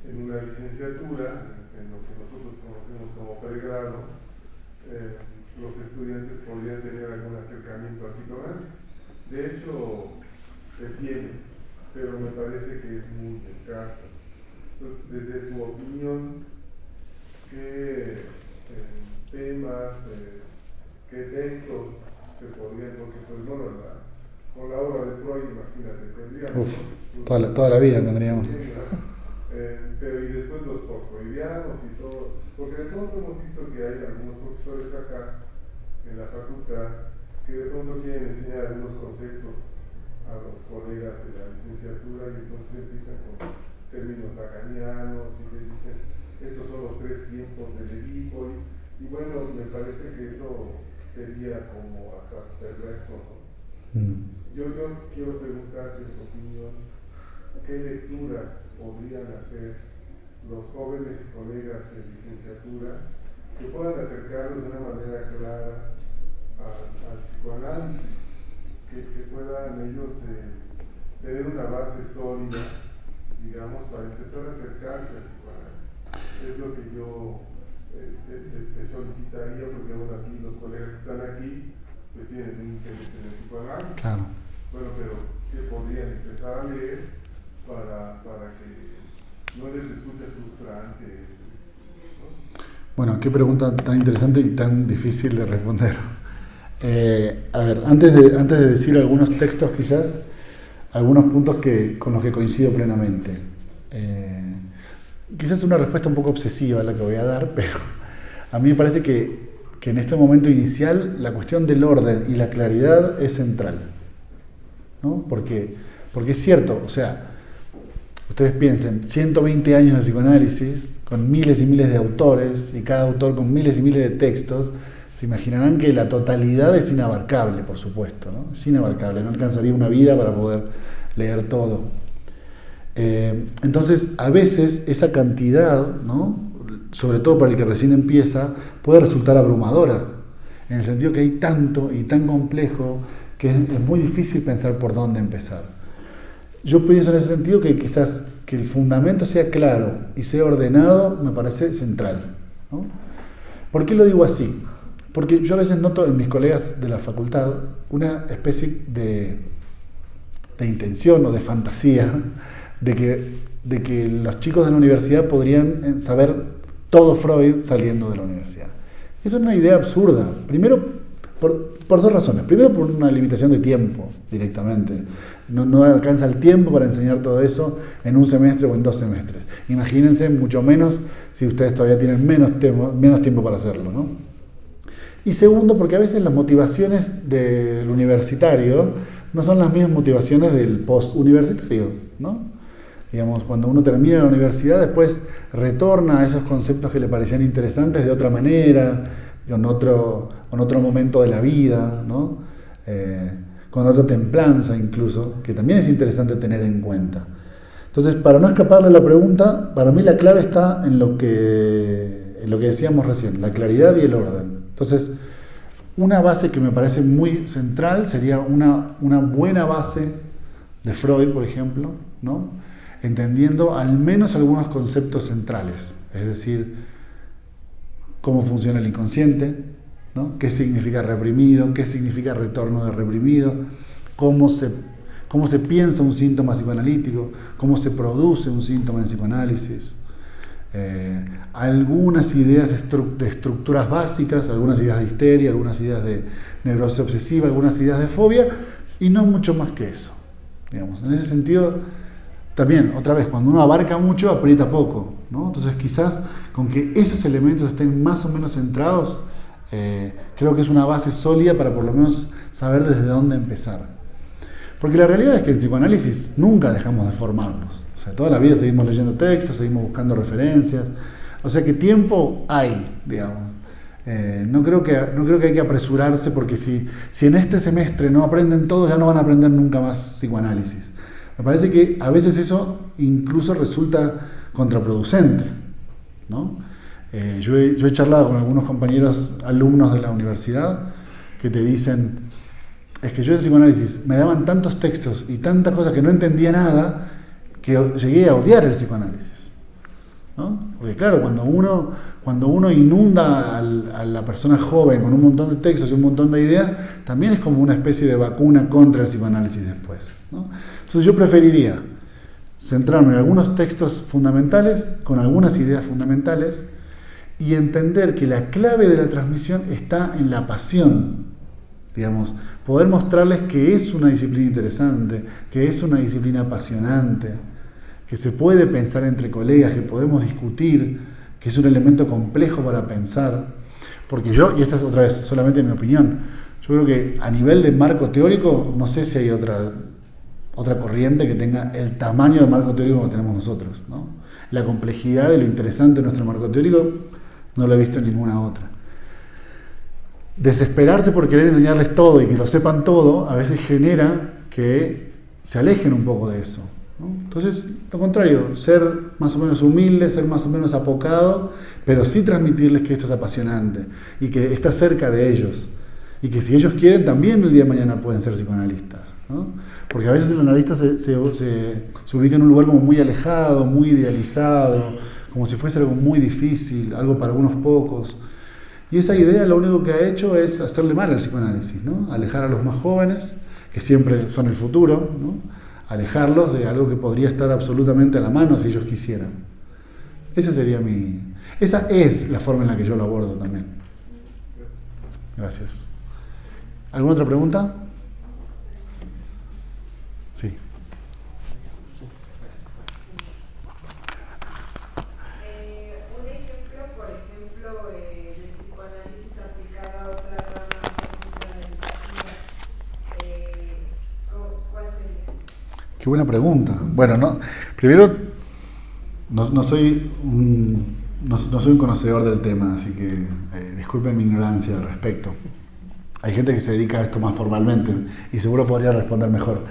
en una licenciatura, en lo que nosotros conocemos como pregrado, los estudiantes podrían tener algún acercamiento al psicoanálisis. De hecho, se tiene, pero me parece que es muy escaso. Entonces, desde tu opinión, ¿qué temas, qué textos se podrían, porque pues bueno, con la obra de Freud, imagínate, tendríamos toda la vida tendríamos. Pero y después los post-freudianos y todo, porque de pronto hemos visto que profesores acá en la facultad que de pronto quieren enseñar algunos conceptos a los colegas de la licenciatura y entonces empiezan con términos lacanianos y les dicen estos son los 3 tiempos del Edipo y bueno, me parece que eso sería como hasta perverso, ¿no? Yo quiero preguntarte en tu opinión, ¿qué lecturas podrían hacer los jóvenes colegas de licenciatura que puedan acercarnos de una manera clara al psicoanálisis, que puedan ellos tener una base sólida, digamos, para empezar a acercarse al psicoanálisis? Es lo que yo te solicitaría, porque bueno, aquí los colegas que están aquí pues tienen un interés en el psicoanálisis. Claro. Bueno, pero ¿qué podrían empezar a leer para que no les resulte frustrante, ¿no? Bueno, qué pregunta tan interesante y tan difícil de responder. A ver, antes de decir algunos textos, quizás, algunos puntos con los que coincido plenamente. Quizás una respuesta un poco obsesiva la que voy a dar, pero a mí me parece que en este momento inicial la cuestión del orden y la claridad es central, ¿no? Porque es cierto, o sea, ustedes piensen, 120 años de psicoanálisis, con miles y miles de autores, y cada autor con miles y miles de textos, se imaginarán que la totalidad es inabarcable, por supuesto, ¿no? Es inabarcable, no alcanzaría una vida para poder leer todo. Entonces, a veces esa cantidad, ¿no?, sobre todo para el que recién empieza, puede resultar abrumadora, en el sentido que hay tanto y tan complejo que es muy difícil pensar por dónde empezar. Yo pienso en ese sentido que quizás que el fundamento sea claro y sea ordenado me parece central, ¿no? ¿Por qué lo digo así? Porque yo a veces noto en mis colegas de la facultad una especie de intención o de fantasía de que los chicos de la universidad podrían saber todo Freud saliendo de la universidad. Es una idea absurda. Primero, por 2 razones. Primero, por una limitación de tiempo, directamente. No alcanza el tiempo para enseñar todo eso en un semestre o en 2 semestres. Imagínense, mucho menos si ustedes todavía tienen menos tiempo para hacerlo, ¿no? Y segundo, porque a veces las motivaciones del universitario no son las mismas motivaciones del post-universitario, ¿no? Digamos, cuando uno termina la universidad, después retorna a esos conceptos que le parecían interesantes de otra manera, con otro momento de la vida, ¿no? Con otra templanza incluso, que también es interesante tener en cuenta. Entonces, para no escaparle a la pregunta, para mí la clave está en lo que decíamos recién, la claridad y el orden. Entonces, una base que me parece muy central sería una buena base de Freud, por ejemplo, ¿no?, entendiendo al menos algunos conceptos centrales, es decir, cómo funciona el inconsciente, ¿no?, qué significa reprimido, qué significa retorno de reprimido, cómo se piensa un síntoma psicoanalítico, cómo se produce un síntoma en psicoanálisis, algunas ideas de estructuras básicas, algunas ideas de histeria, algunas ideas de neurosis obsesiva, algunas ideas de fobia, y no mucho más que eso. Digamos, en ese sentido, también, otra vez, cuando uno abarca mucho, aprieta poco, ¿no? Entonces, quizás con que esos elementos estén más o menos centrados, creo que es una base sólida para por lo menos saber desde dónde empezar. Porque la realidad es que en psicoanálisis nunca dejamos de formarnos. O sea, toda la vida seguimos leyendo textos, seguimos buscando referencias. O sea que tiempo hay, digamos. No creo que hay que apresurarse, porque si en este semestre no aprenden todo, ya no van a aprender nunca más psicoanálisis. Me parece que a veces eso incluso resulta contraproducente, ¿no? Yo he charlado con algunos compañeros alumnos de la universidad que te dicen, es que yo en psicoanálisis me daban tantos textos y tantas cosas que no entendía nada, que llegué a odiar el psicoanálisis, ¿no? Porque claro, cuando uno inunda a la persona joven con un montón de textos y un montón de ideas, también es como una especie de vacuna contra el psicoanálisis después, ¿no? Entonces yo preferiría centrarme en algunos textos fundamentales, con algunas ideas fundamentales, y entender que la clave de la transmisión está en la pasión, digamos, poder mostrarles que es una disciplina interesante, que es una disciplina apasionante, que se puede pensar entre colegas, que podemos discutir, que es un elemento complejo para pensar, Porque yo, y esta es otra vez solamente mi opinión, yo creo que a nivel de marco teórico, no sé si hay otra corriente que tenga el tamaño de marco teórico que tenemos nosotros, ¿no? La complejidad y lo interesante de nuestro marco teórico no lo he visto en ninguna otra. Desesperarse por querer enseñarles todo y que lo sepan todo, a veces genera que se alejen un poco de eso, ¿no? Entonces, lo contrario, ser más o menos humilde, ser más o menos apocado, pero sí transmitirles que esto es apasionante y que está cerca de ellos. Y que si ellos quieren, también el día de mañana pueden ser psicoanalistas, ¿no? Porque a veces el analista se ubica en un lugar como muy alejado, muy idealizado, como si fuese algo muy difícil, algo para unos pocos. Y esa idea lo único que ha hecho es hacerle mal al psicoanálisis, ¿no? Alejar a los más jóvenes, que siempre son el futuro, ¿no? Alejarlos de algo que podría estar absolutamente a la mano si ellos quisieran. Esa es la forma en la que yo lo abordo también. Gracias. ¿Alguna otra pregunta? Sí. Un ejemplo, por ejemplo, del psicoanálisis aplicado a otra rama de la medicina, ¿cuál sería? Qué buena pregunta. Bueno, no, primero, no soy un conocedor del tema, así que disculpen mi ignorancia al respecto. Hay gente que se dedica a esto más formalmente y seguro podría responder mejor.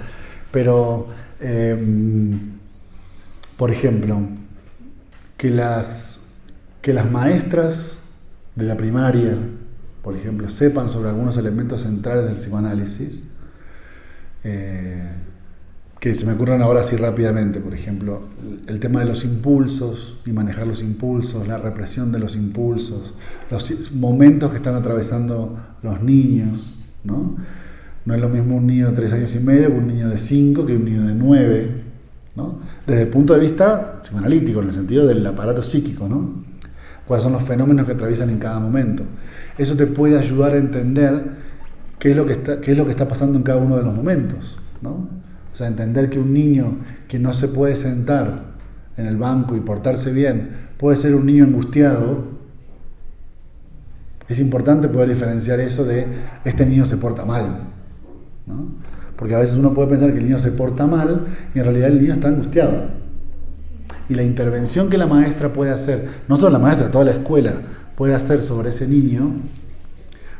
Pero, por ejemplo, que las maestras de la primaria, por ejemplo, sepan sobre algunos elementos centrales del psicoanálisis, que se me ocurran ahora así rápidamente, por ejemplo, el tema de los impulsos y manejar los impulsos, la represión de los impulsos, los momentos que están atravesando los niños, ¿no? No es lo mismo un niño de 3 años y medio que un niño de 5 que un niño de 9, ¿no? Desde el punto de vista psicoanalítico, en el sentido del aparato psíquico, ¿no? Cuáles son los fenómenos que atraviesan en cada momento. Eso te puede ayudar a entender qué es lo que está pasando en cada uno de los momentos, ¿no? O sea, entender que un niño que no se puede sentar en el banco y portarse bien puede ser un niño angustiado. Es importante poder diferenciar eso de este niño se porta mal, ¿no? Porque a veces uno puede pensar que el niño se porta mal y en realidad el niño está angustiado. Y la intervención que la maestra puede hacer, no solo la maestra, toda la escuela puede hacer sobre ese niño,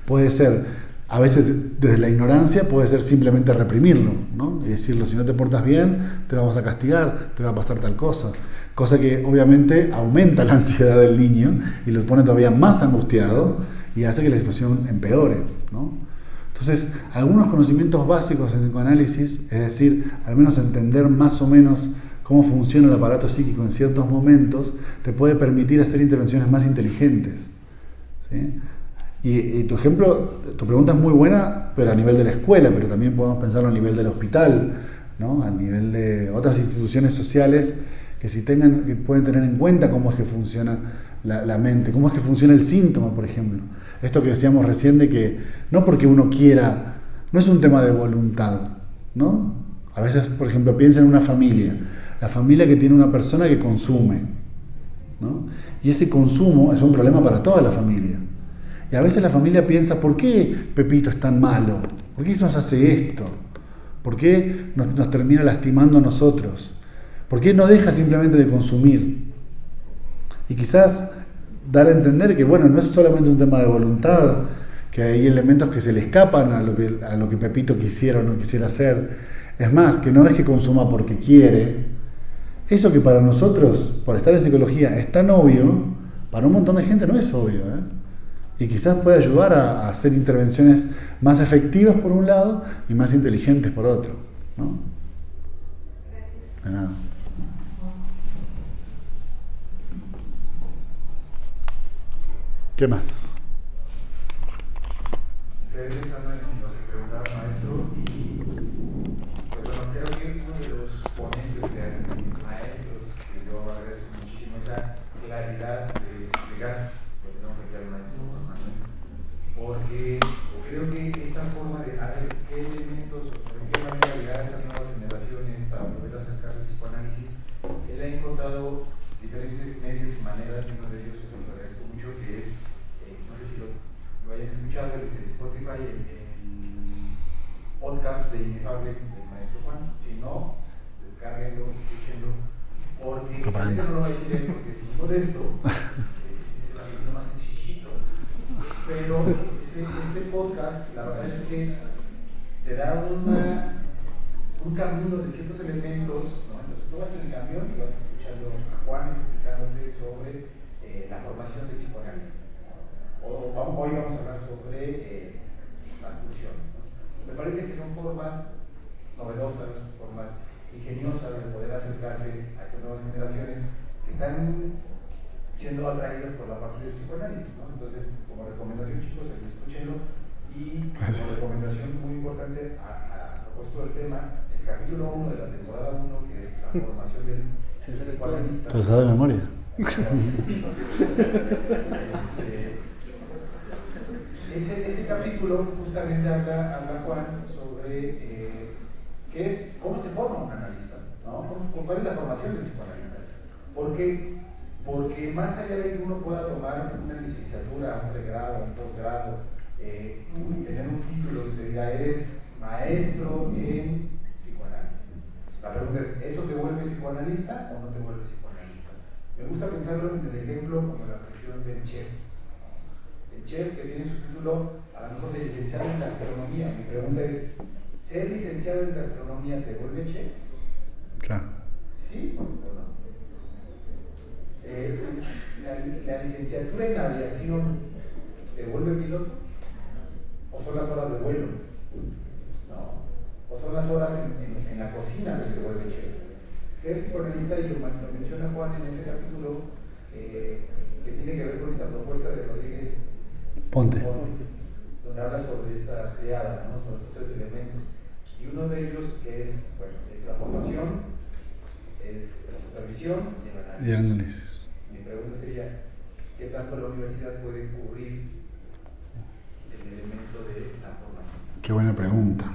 puede ser, a veces desde la ignorancia, puede ser simplemente reprimirlo, ¿no? Y decirlo, si no te portas bien, te vamos a castigar, te va a pasar tal cosa. Cosa que obviamente aumenta la ansiedad del niño y lo pone todavía más angustiado y hace que la situación empeore, ¿no? Entonces, algunos conocimientos básicos en psicoanálisis, es decir, al menos entender más o menos cómo funciona el aparato psíquico en ciertos momentos, te puede permitir hacer intervenciones más inteligentes, ¿sí? Y tu pregunta es muy buena, pero a nivel de la escuela, pero también podemos pensarlo a nivel del hospital, ¿no? A nivel de otras instituciones sociales que pueden tener en cuenta cómo es que funciona la mente, cómo es que funciona el síntoma, por ejemplo. Esto que decíamos recién de que no porque uno quiera, no es un tema de voluntad, ¿no? A veces, por ejemplo, piensa en una familia, la familia que tiene una persona que consume, ¿no? Y ese consumo es un problema para toda la familia. Y a veces la familia piensa, ¿por qué Pepito es tan malo? ¿Por qué nos hace esto? ¿Por qué nos termina lastimando a nosotros? ¿Por qué no deja simplemente de consumir? Y quizás dar a entender que, bueno, no es solamente un tema de voluntad, que hay elementos que se le escapan a lo que Pepito quisiera o no quisiera hacer. Es más, que no es que consuma porque quiere. Eso que para nosotros, por estar en psicología, es tan obvio, para un montón de gente no es obvio, ¿eh? Y quizás puede ayudar a hacer intervenciones más efectivas por un lado y más inteligentes por otro, ¿no? De nada. ¿Qué más? Quedé pensando en lo que preguntaba el maestro y pues bueno, creo que uno de los ponentes de maestros que yo agradezco muchísimo esa claridad de explicar. Tenemos aquí al maestro Manuel, porque creo que esta forma de ver qué elementos o de qué manera llegar a estas nuevas generaciones para poder acercarse al psicoanálisis, él ha encontrado diferentes medios y maneras, y uno de ellos, eso lo agradezco mucho, que es, no sé si lo escuchado el Spotify, el podcast de Inefable del maestro Juan. Si no, descárguenlo, escúchenlo, porque sé que no lo va a decir él porque es modesto, es el amigo más sencillito, pero este podcast, la verdad es que te da un camino de ciertos elementos, ¿no? Entonces tú vas en el camión y vas escuchando a Juan explicándote sobre la formación del psicoanalista. Hoy vamos a hablar sobre las pulsiones, ¿no? Me parece que son formas novedosas, formas ingeniosas de poder acercarse a estas nuevas generaciones que están siendo atraídas por la parte del psicoanálisis, ¿no? Entonces, como recomendación, chicos, escúchenlo. Y como recomendación muy importante a propósito del tema, el capítulo 1 de la temporada 1, que es la formación del psicoanalista. ¿Te lo sabes de memoria? Ese capítulo justamente habla Juan sobre cómo se forma un analista, ¿no? ¿Cuál es la formación del psicoanalista? Porque más allá de que uno pueda tomar una licenciatura, un pregrado, un posgrado, y tener un título que te diga eres maestro en psicoanálisis. La pregunta es, ¿eso te vuelve psicoanalista o no te vuelve psicoanalista? Me gusta pensarlo en el ejemplo como la cuestión del chef. El chef que tiene su título a lo mejor de licenciado en gastronomía. Mi pregunta es, ¿ser licenciado en gastronomía te vuelve chef? Claro. ¿Sí o no? ¿La licenciatura en aviación te vuelve piloto? ¿O son las horas de vuelo? No. ¿O son las horas en la cocina que te vuelve chef? Ser psicoanalista, y lo menciona Juan en ese capítulo, que tiene que ver con esta propuesta de Rodríguez Ponte, donde habla sobre esta triada, ¿no? Sobre estos 3 elementos. Y uno de ellos que es la formación, es la supervisión y el análisis. Mi pregunta sería, ¿qué tanto la universidad puede cubrir el elemento de la formación? Qué buena pregunta.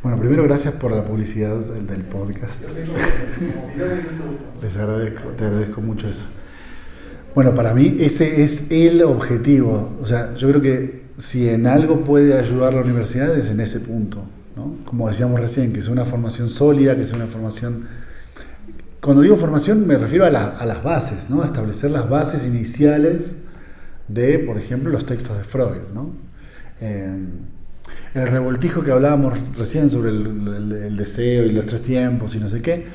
Bueno, primero gracias por la publicidad del podcast. Yo tengo como video de YouTube. Les agradezco, te agradezco mucho eso. Bueno, para mí ese es el objetivo. O sea, yo creo que si en algo puede ayudar la universidad es en ese punto, ¿no? Como decíamos recién, que sea una formación sólida, que sea una formación... Cuando digo formación me refiero a las bases, ¿no? A establecer las bases iniciales de, por ejemplo, los textos de Freud, ¿no? El revoltijo que hablábamos recién sobre el deseo y los 3 tiempos y no sé qué,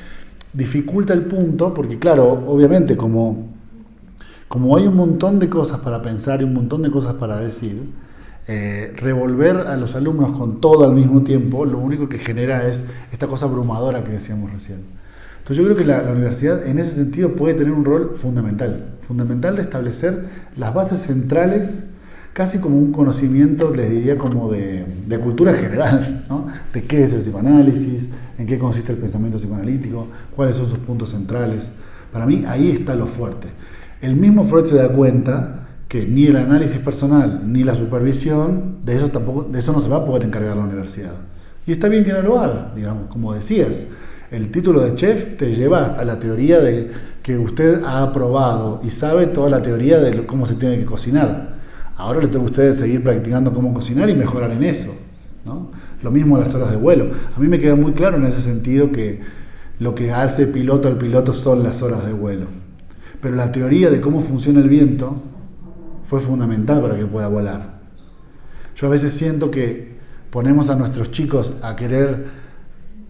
dificulta el punto porque, claro, obviamente como hay un montón de cosas para pensar y un montón de cosas para decir, revolver a los alumnos con todo al mismo tiempo, lo único que genera es esta cosa abrumadora que decíamos recién. Entonces yo creo que la universidad en ese sentido puede tener un rol fundamental de establecer las bases centrales, casi como un conocimiento, les diría, como de cultura general, ¿no? De qué es el psicoanálisis, en qué consiste el pensamiento psicoanalítico, cuáles son sus puntos centrales. Para mí ahí está lo fuerte. El mismo Freud se da cuenta que ni el análisis personal ni la supervisión, de eso no se va a poder encargar la universidad. Y está bien que no lo haga, digamos, como decías. El título de chef te lleva hasta la teoría de que usted ha aprobado y sabe toda la teoría de cómo se tiene que cocinar. Ahora le toca a ustedes seguir practicando cómo cocinar y mejorar en eso, ¿no? Lo mismo a las horas de vuelo. A mí me queda muy claro en ese sentido que lo que hace piloto al piloto son las horas de vuelo. Pero la teoría de cómo funciona el viento fue fundamental para que pueda volar. Yo a veces siento que ponemos a nuestros chicos a querer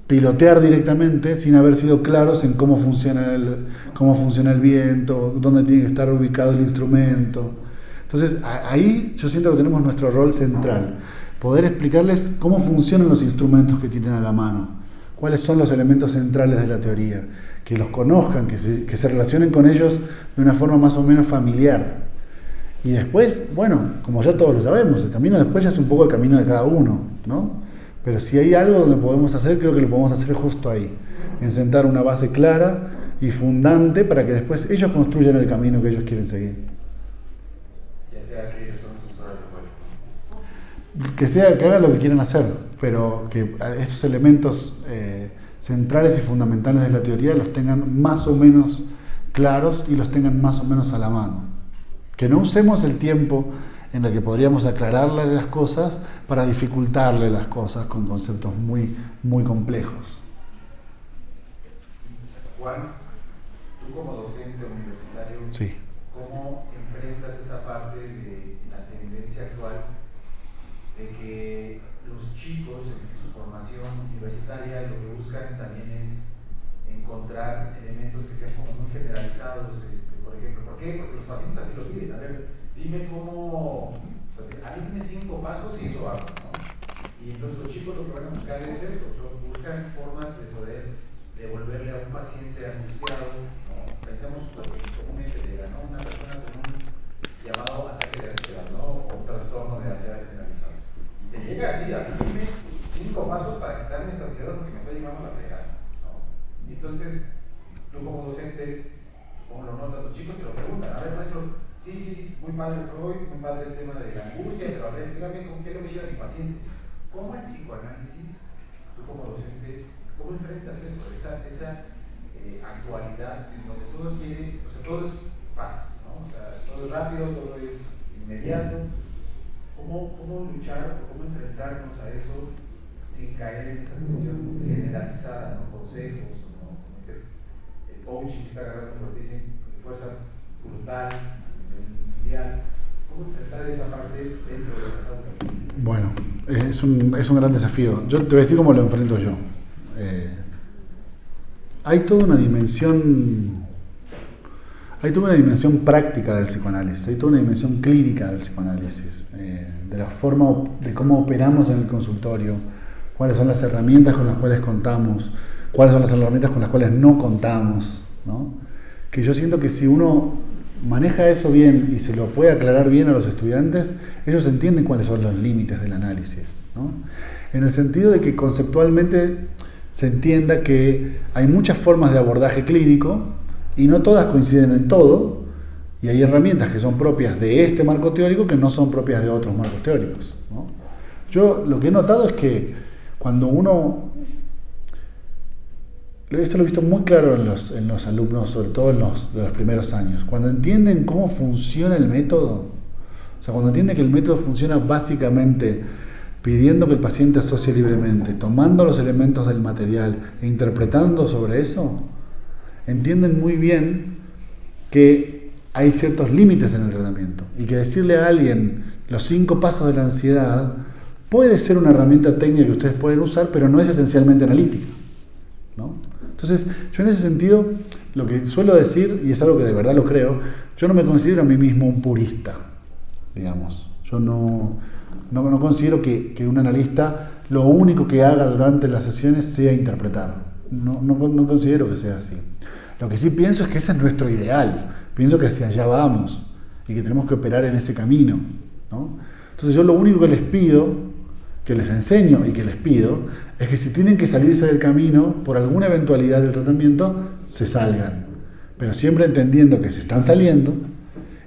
pilotear directamente sin haber sido claros en cómo funciona el viento, dónde tiene que estar ubicado el instrumento. Entonces ahí yo siento que tenemos nuestro rol central, poder explicarles cómo funcionan los instrumentos que tienen a la mano, cuáles son los elementos centrales de la teoría, que los conozcan, que se relacionen con ellos de una forma más o menos familiar. Y después, bueno, como ya todos lo sabemos, el camino después ya es un poco el camino de cada uno, ¿no? Pero si hay algo donde podemos hacer, creo que lo podemos hacer justo ahí, en sentar una base clara y fundante para que después ellos construyan el camino que ellos quieren seguir. Ya sea que ellos tomen sus horas de vuelo. Que sea que hagan lo que quieran hacer, pero que estos elementos centrales y fundamentales de la teoría los tengan más o menos claros y los tengan más o menos a la mano. Que no usemos el tiempo en la que podríamos aclararle las cosas para dificultarle las cosas con conceptos muy, muy complejos. Juan, tú como docente universitario, Sí. ¿cómo enfrentas esta parte de la tendencia actual de que los chicos en su formación universitaria lo que buscan también es encontrar elementos que sean como muy generalizados, por ejemplo? ¿Por qué? Porque los pacientes así lo piden. A ver, dime cómo, a mí dime 5 pasos y eso hago, ¿no? Y entonces los chicos lo que van a buscar es esto, buscan formas de poder devolverle a un paciente angustiado, ¿no? Pensemos lo que comúnmente llega, ¿no? Una persona con un llamado ataque de ansiedad, ¿no? O un trastorno de ansiedad generalizado. Y te llega así, a mí dime 5 pasos para quitarme esta ansiedad porque me está llevando a la fregada, ¿no? Y entonces, tú como docente, como lo notas, los chicos te lo preguntan, a ver maestro, sí, muy padre Freud, muy padre el tema de la angustia, pero a ver, dígame con qué lo hiciera mi paciente. ¿Cómo el psicoanálisis, tú como docente, cómo enfrentas eso, esa actualidad en donde todo quiere, o sea, todo es fast, ¿no? O sea, todo es rápido, todo es inmediato. ¿Cómo luchar o cómo enfrentarnos a eso sin caer en esa cuestión generalizada, ¿no? Consejos, ¿no? Como el coaching que está agarrando fuerza brutal, mundial. ¿Cómo enfrentar esa parte dentro de las aulas? Bueno, es un gran desafío. Yo te voy a decir cómo lo enfrento yo. Hay toda una dimensión práctica del psicoanálisis, hay toda una dimensión clínica del psicoanálisis, de la forma de cómo operamos en el consultorio, cuáles son las herramientas con las cuales contamos, cuáles son las herramientas con las cuales no contamos, ¿no? Que yo siento que si uno maneja eso bien y se lo puede aclarar bien a los estudiantes, ellos entienden cuáles son los límites del análisis, ¿no? En el sentido de que conceptualmente se entienda que hay muchas formas de abordaje clínico y no todas coinciden en todo, y hay herramientas que son propias de este marco teórico que no son propias de otros marcos teóricos, ¿no? Yo lo que he notado es que cuando uno, esto lo he visto muy claro en los alumnos, sobre todo de los primeros años, cuando entienden cómo funciona el método, o sea, cuando entienden que el método funciona básicamente pidiendo que el paciente asocie libremente, tomando los elementos del material e interpretando sobre eso, entienden muy bien que hay ciertos límites en el tratamiento y que decirle a alguien los 5 pasos de la ansiedad puede ser una herramienta técnica que ustedes pueden usar, pero no es esencialmente analítica, ¿no? Entonces, yo en ese sentido, lo que suelo decir, y es algo que de verdad lo creo, yo no me considero a mí mismo un purista, digamos. Yo no considero que un analista lo único que haga durante las sesiones sea interpretar. No considero que sea así. Lo que sí pienso es que ese es nuestro ideal. Pienso que hacia allá vamos y que tenemos que operar en ese camino, ¿no? Entonces yo lo único que les pido, que les enseño y que les pido, es que si tienen que salirse del camino por alguna eventualidad del tratamiento, se salgan. Pero siempre entendiendo que se están saliendo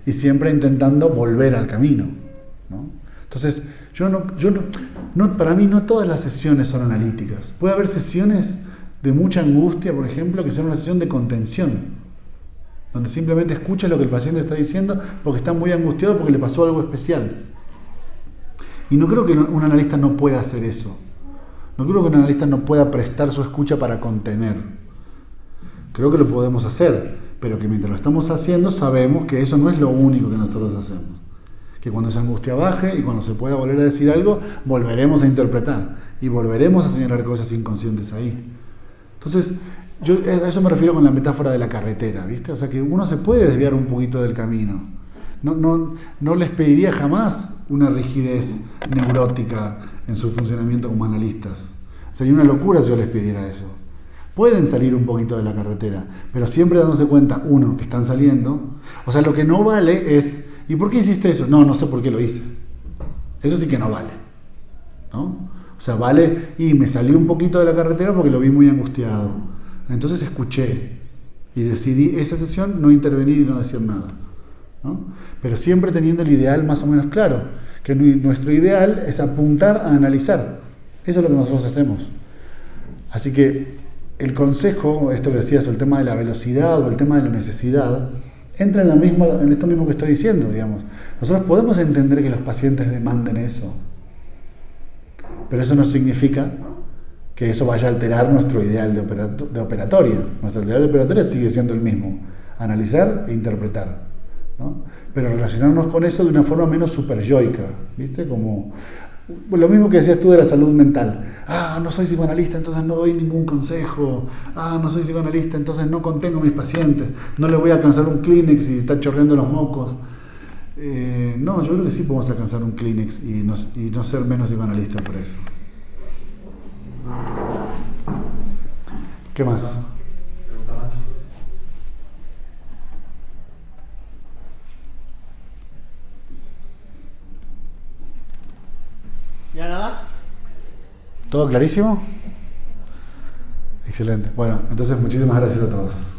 y siempre intentando volver al camino, ¿no? Entonces, para mí no todas las sesiones son analíticas. Puede haber sesiones de mucha angustia, por ejemplo, que sea una sesión de contención, donde simplemente escucha lo que el paciente está diciendo porque está muy angustiado porque le pasó algo especial. Y no creo que un analista no pueda hacer eso. No creo que un analista no pueda prestar su escucha para contener. Creo que lo podemos hacer, pero que mientras lo estamos haciendo sabemos que eso no es lo único que nosotros hacemos. Que cuando esa angustia baje y cuando se pueda volver a decir algo, volveremos a interpretar y volveremos a señalar cosas inconscientes ahí. Entonces, yo a eso me refiero con la metáfora de la carretera, ¿viste? O sea, que uno se puede desviar un poquito del camino. No les pediría jamás una rigidez neurótica en su funcionamiento como analistas. Sería una locura si yo les pidiera eso. Pueden salir un poquito de la carretera, pero siempre dándose cuenta, uno, que están saliendo. O sea, lo que no vale es, ¿y por qué hiciste eso? No sé por qué lo hice. Eso sí que no vale, ¿no? O sea, vale, y me salí un poquito de la carretera porque lo vi muy angustiado. Entonces escuché y decidí esa sesión no intervenir y no decir nada, ¿no? Pero siempre teniendo el ideal más o menos claro, que nuestro ideal es apuntar a analizar. Eso es lo que nosotros hacemos. Así que el consejo, esto que decías, el tema de la velocidad o el tema de la necesidad, entra en esto mismo que estoy diciendo, digamos. Nosotros podemos entender que los pacientes demanden eso, pero eso no significa que eso vaya a alterar nuestro ideal de operatoria. Nuestro ideal de operatoria sigue siendo el mismo, analizar e interpretar, ¿no? Pero relacionarnos con eso de una forma menos superyoica, ¿viste? Como lo mismo que decías tú de la salud mental. No soy psicoanalista, entonces no doy ningún consejo. No soy psicoanalista, entonces no contengo a mis pacientes. No le voy a alcanzar un Kleenex si está chorreando los mocos. No, yo creo que sí podemos alcanzar un Kleenex y no ser menos psicoanalistas por eso. ¿Qué más? ¿Ya nada? ¿Todo clarísimo? Excelente. Bueno, entonces muchísimas gracias a todos.